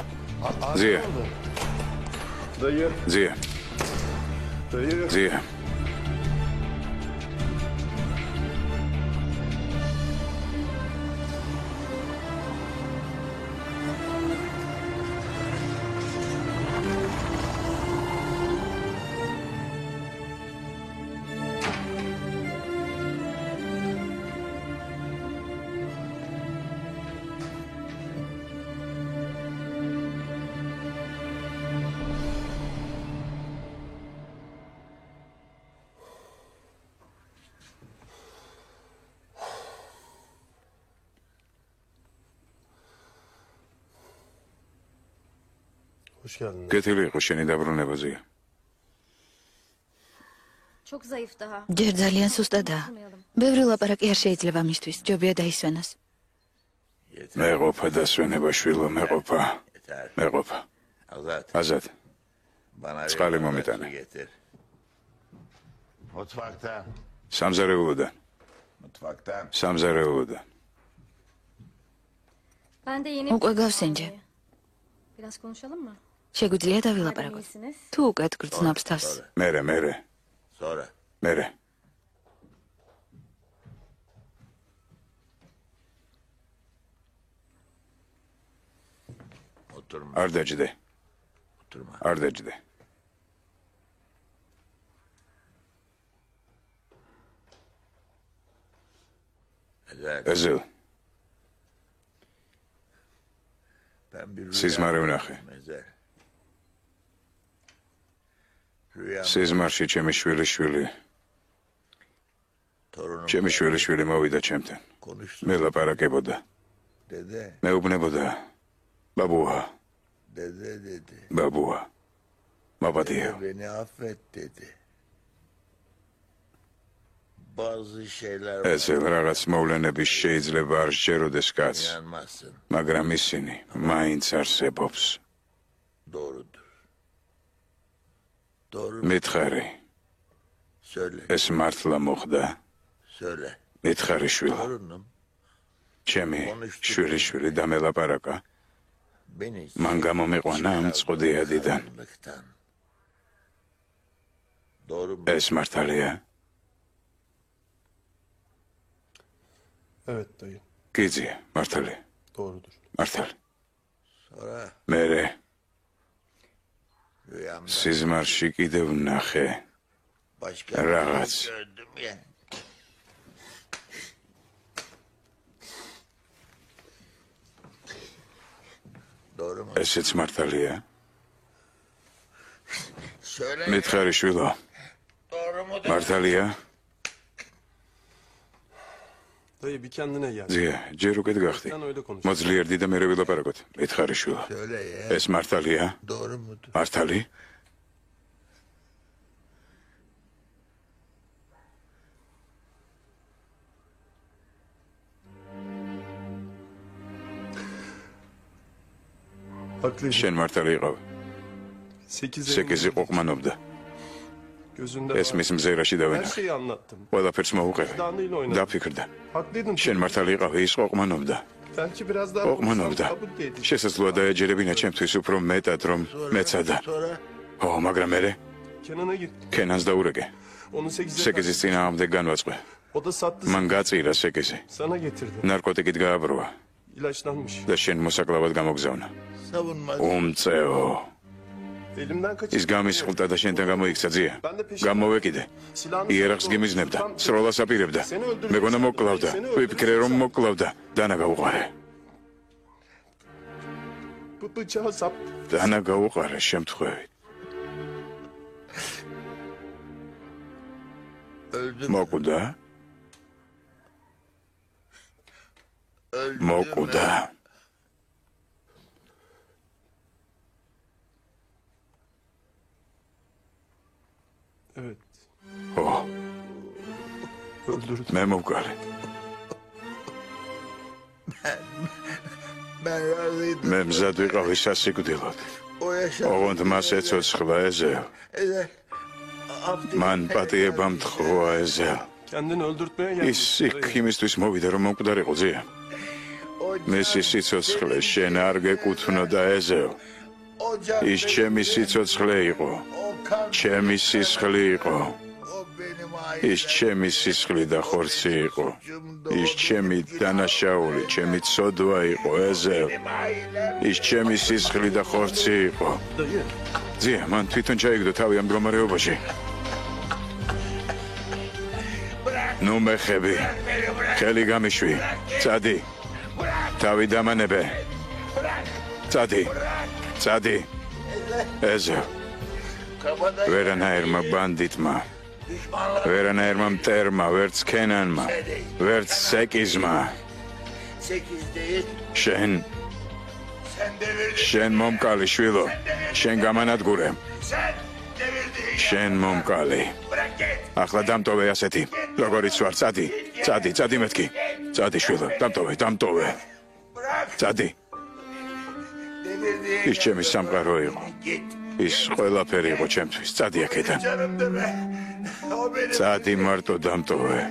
Speaker 3: ზია. კეთილი იყო შენი დაბრუნება ზია.
Speaker 2: ჯერ ძალიან სუსტადაა. ბევრი ლაპარაკი არ შეიძლება მისთვის. ჯობია დაისვენოს.
Speaker 3: მეყოფა დასვენება შვილო, მეყოფა. აზად. წყალი მომიტანა. სამზარეულოდან.
Speaker 2: უკვე გავსენჯე. შეგვიძლია დავილაპარაკოთ. თუ უკეთ გრძნობს თავს.
Speaker 3: მერე. არ დაჯდე. ეზელ. სიზმარი ვნახე. სიზმარში ჩემი შვილი მოვიდა ჩემთან. მე ლაპარაკებოდა. მეუბნებოდა. ბაბუა. მაპატიე. ეზელ რაღაც მოვლენები შეიძლება არ სჯეროდეს კაცს, მაგრამ ისინი მაინც არსებობს. მითხარი. ეს მართლა მოხდა? მითხარი შვილო. ჩემი შვილი დამელაპარაკა. მან გამომიყვანა ამ წყუდიადიდან. ეს მართალია?
Speaker 6: Evet dayı.
Speaker 3: გიძია, მართალია.
Speaker 6: Doğrudur.
Speaker 3: მართალი. მერე სიზმარში კიდევ ნახე რაღაც. ესეც მართალია? მითხარი შვილო. მართალია?
Speaker 6: Dayı bir kendine gel.
Speaker 3: ზია, ჯერ უკეთ გახდი.
Speaker 6: Sen öyle konuş.
Speaker 3: მოძლიერდი და მერე ვილაპარაკოთ. მითხარი შვილო. ეს მართალია? მართალი?
Speaker 6: Haklıydın.
Speaker 3: შენ მართალი იყავ.
Speaker 6: 8
Speaker 3: სეკიზი ყოყმანობდა.
Speaker 6: Gözünde
Speaker 3: ეს
Speaker 6: var.
Speaker 3: მის მზერაში
Speaker 6: Her
Speaker 3: დავენა.
Speaker 6: şeyi anlattım.
Speaker 3: ყველაფერს მოუყევი.
Speaker 6: Vicdanıyla oynadım.
Speaker 3: დაფიქრდა.
Speaker 6: Haklıydın.
Speaker 3: შენ მართალი იყავ, ის ყოყმანობდა.
Speaker 6: Belki biraz daha
Speaker 3: ყოყმანობდა.
Speaker 6: kabul de edin.
Speaker 3: შესაძლოა დაეჯერებინა ჩემთვის უფრო მეტად, რომ მეცადა. ო, მაგრამ მერე
Speaker 6: Kenan'a git.
Speaker 3: ქენანს დაურეკე.
Speaker 6: Onu 8'e
Speaker 3: სეკიზის წინააღმდეგ განვაწყე.
Speaker 6: O da sattı.
Speaker 3: მან გაწირა სეკიზი.
Speaker 6: Sana getirdi.
Speaker 3: ნარკოტიკით გააბროვა
Speaker 6: İlaçlanmış.
Speaker 3: და შენ მოსაკლავად გამოგზავნა. უმწეო.
Speaker 6: Elimden kaçırdı.
Speaker 3: ის გამისხლდა და შენთან გამოიქცა ძია. გამოვეკიდე. იერახს გიმიზნებდა, სროლას აპირებდა. მეგონა მოკლავდა. ვიფიქრე რომ მოკლავდა. დანა გაუყარე.
Speaker 6: Bu bıçağı sap.
Speaker 3: დანა გაუყარე შემთხვევით. მოკვდა? მოკვდა.
Speaker 6: Evet.
Speaker 3: ო,
Speaker 6: Öldürdü.
Speaker 3: მე მოვკარე. მე მზად ვიყავი სასიკვდილოდ. ოღონდ მას ეცოცხლა ეზეო. მან პატიება მთხროა ეზეო.
Speaker 6: Kendini öldürtmeye geldi.
Speaker 3: ის იქ იმისთვის მოვიდა რომ მომკვდარიყო ძია. მისი სიცოცხლე შენ არ გეკუთვნოდა ეზეო. ის ჩემი სიცოცხლე იყო. ჩემი სისხლი იყო. ის ჩემი სისხლი და ხორცი იყო. ის ჩემი დანაშაული, ჩემი ცოდვა იყო ეზეო. ის ჩემი სისხლი და ხორცი იყო.
Speaker 6: Dayı.
Speaker 3: ძია, მან თვითონ ჩაიგდო თავი ამ მდგომარეობაში. ნუ მეხები. ხელი გამიშვი. წადი. თავი დამანებე. წადი. წადი. ეზეო. ვერანაირმა ბანდიტმა, ვერანაირმა მტერმა, ვერც ქენანმა, ვერც სეკიზმა. შენ მომკალი შვილო, შენ გამანადგურე. შენ მომკალი. ახლა დამტოვე ასეთი, როგორიც ვარ, წადი, წადი, წადი მეთქი. წადი შვილო, დამტოვე. წადი. ის ჩემი სამყარო იყო. ის ყველაფერი იყო ჩემთვის. წადი აქედან. წადი მარტო დამტოვე.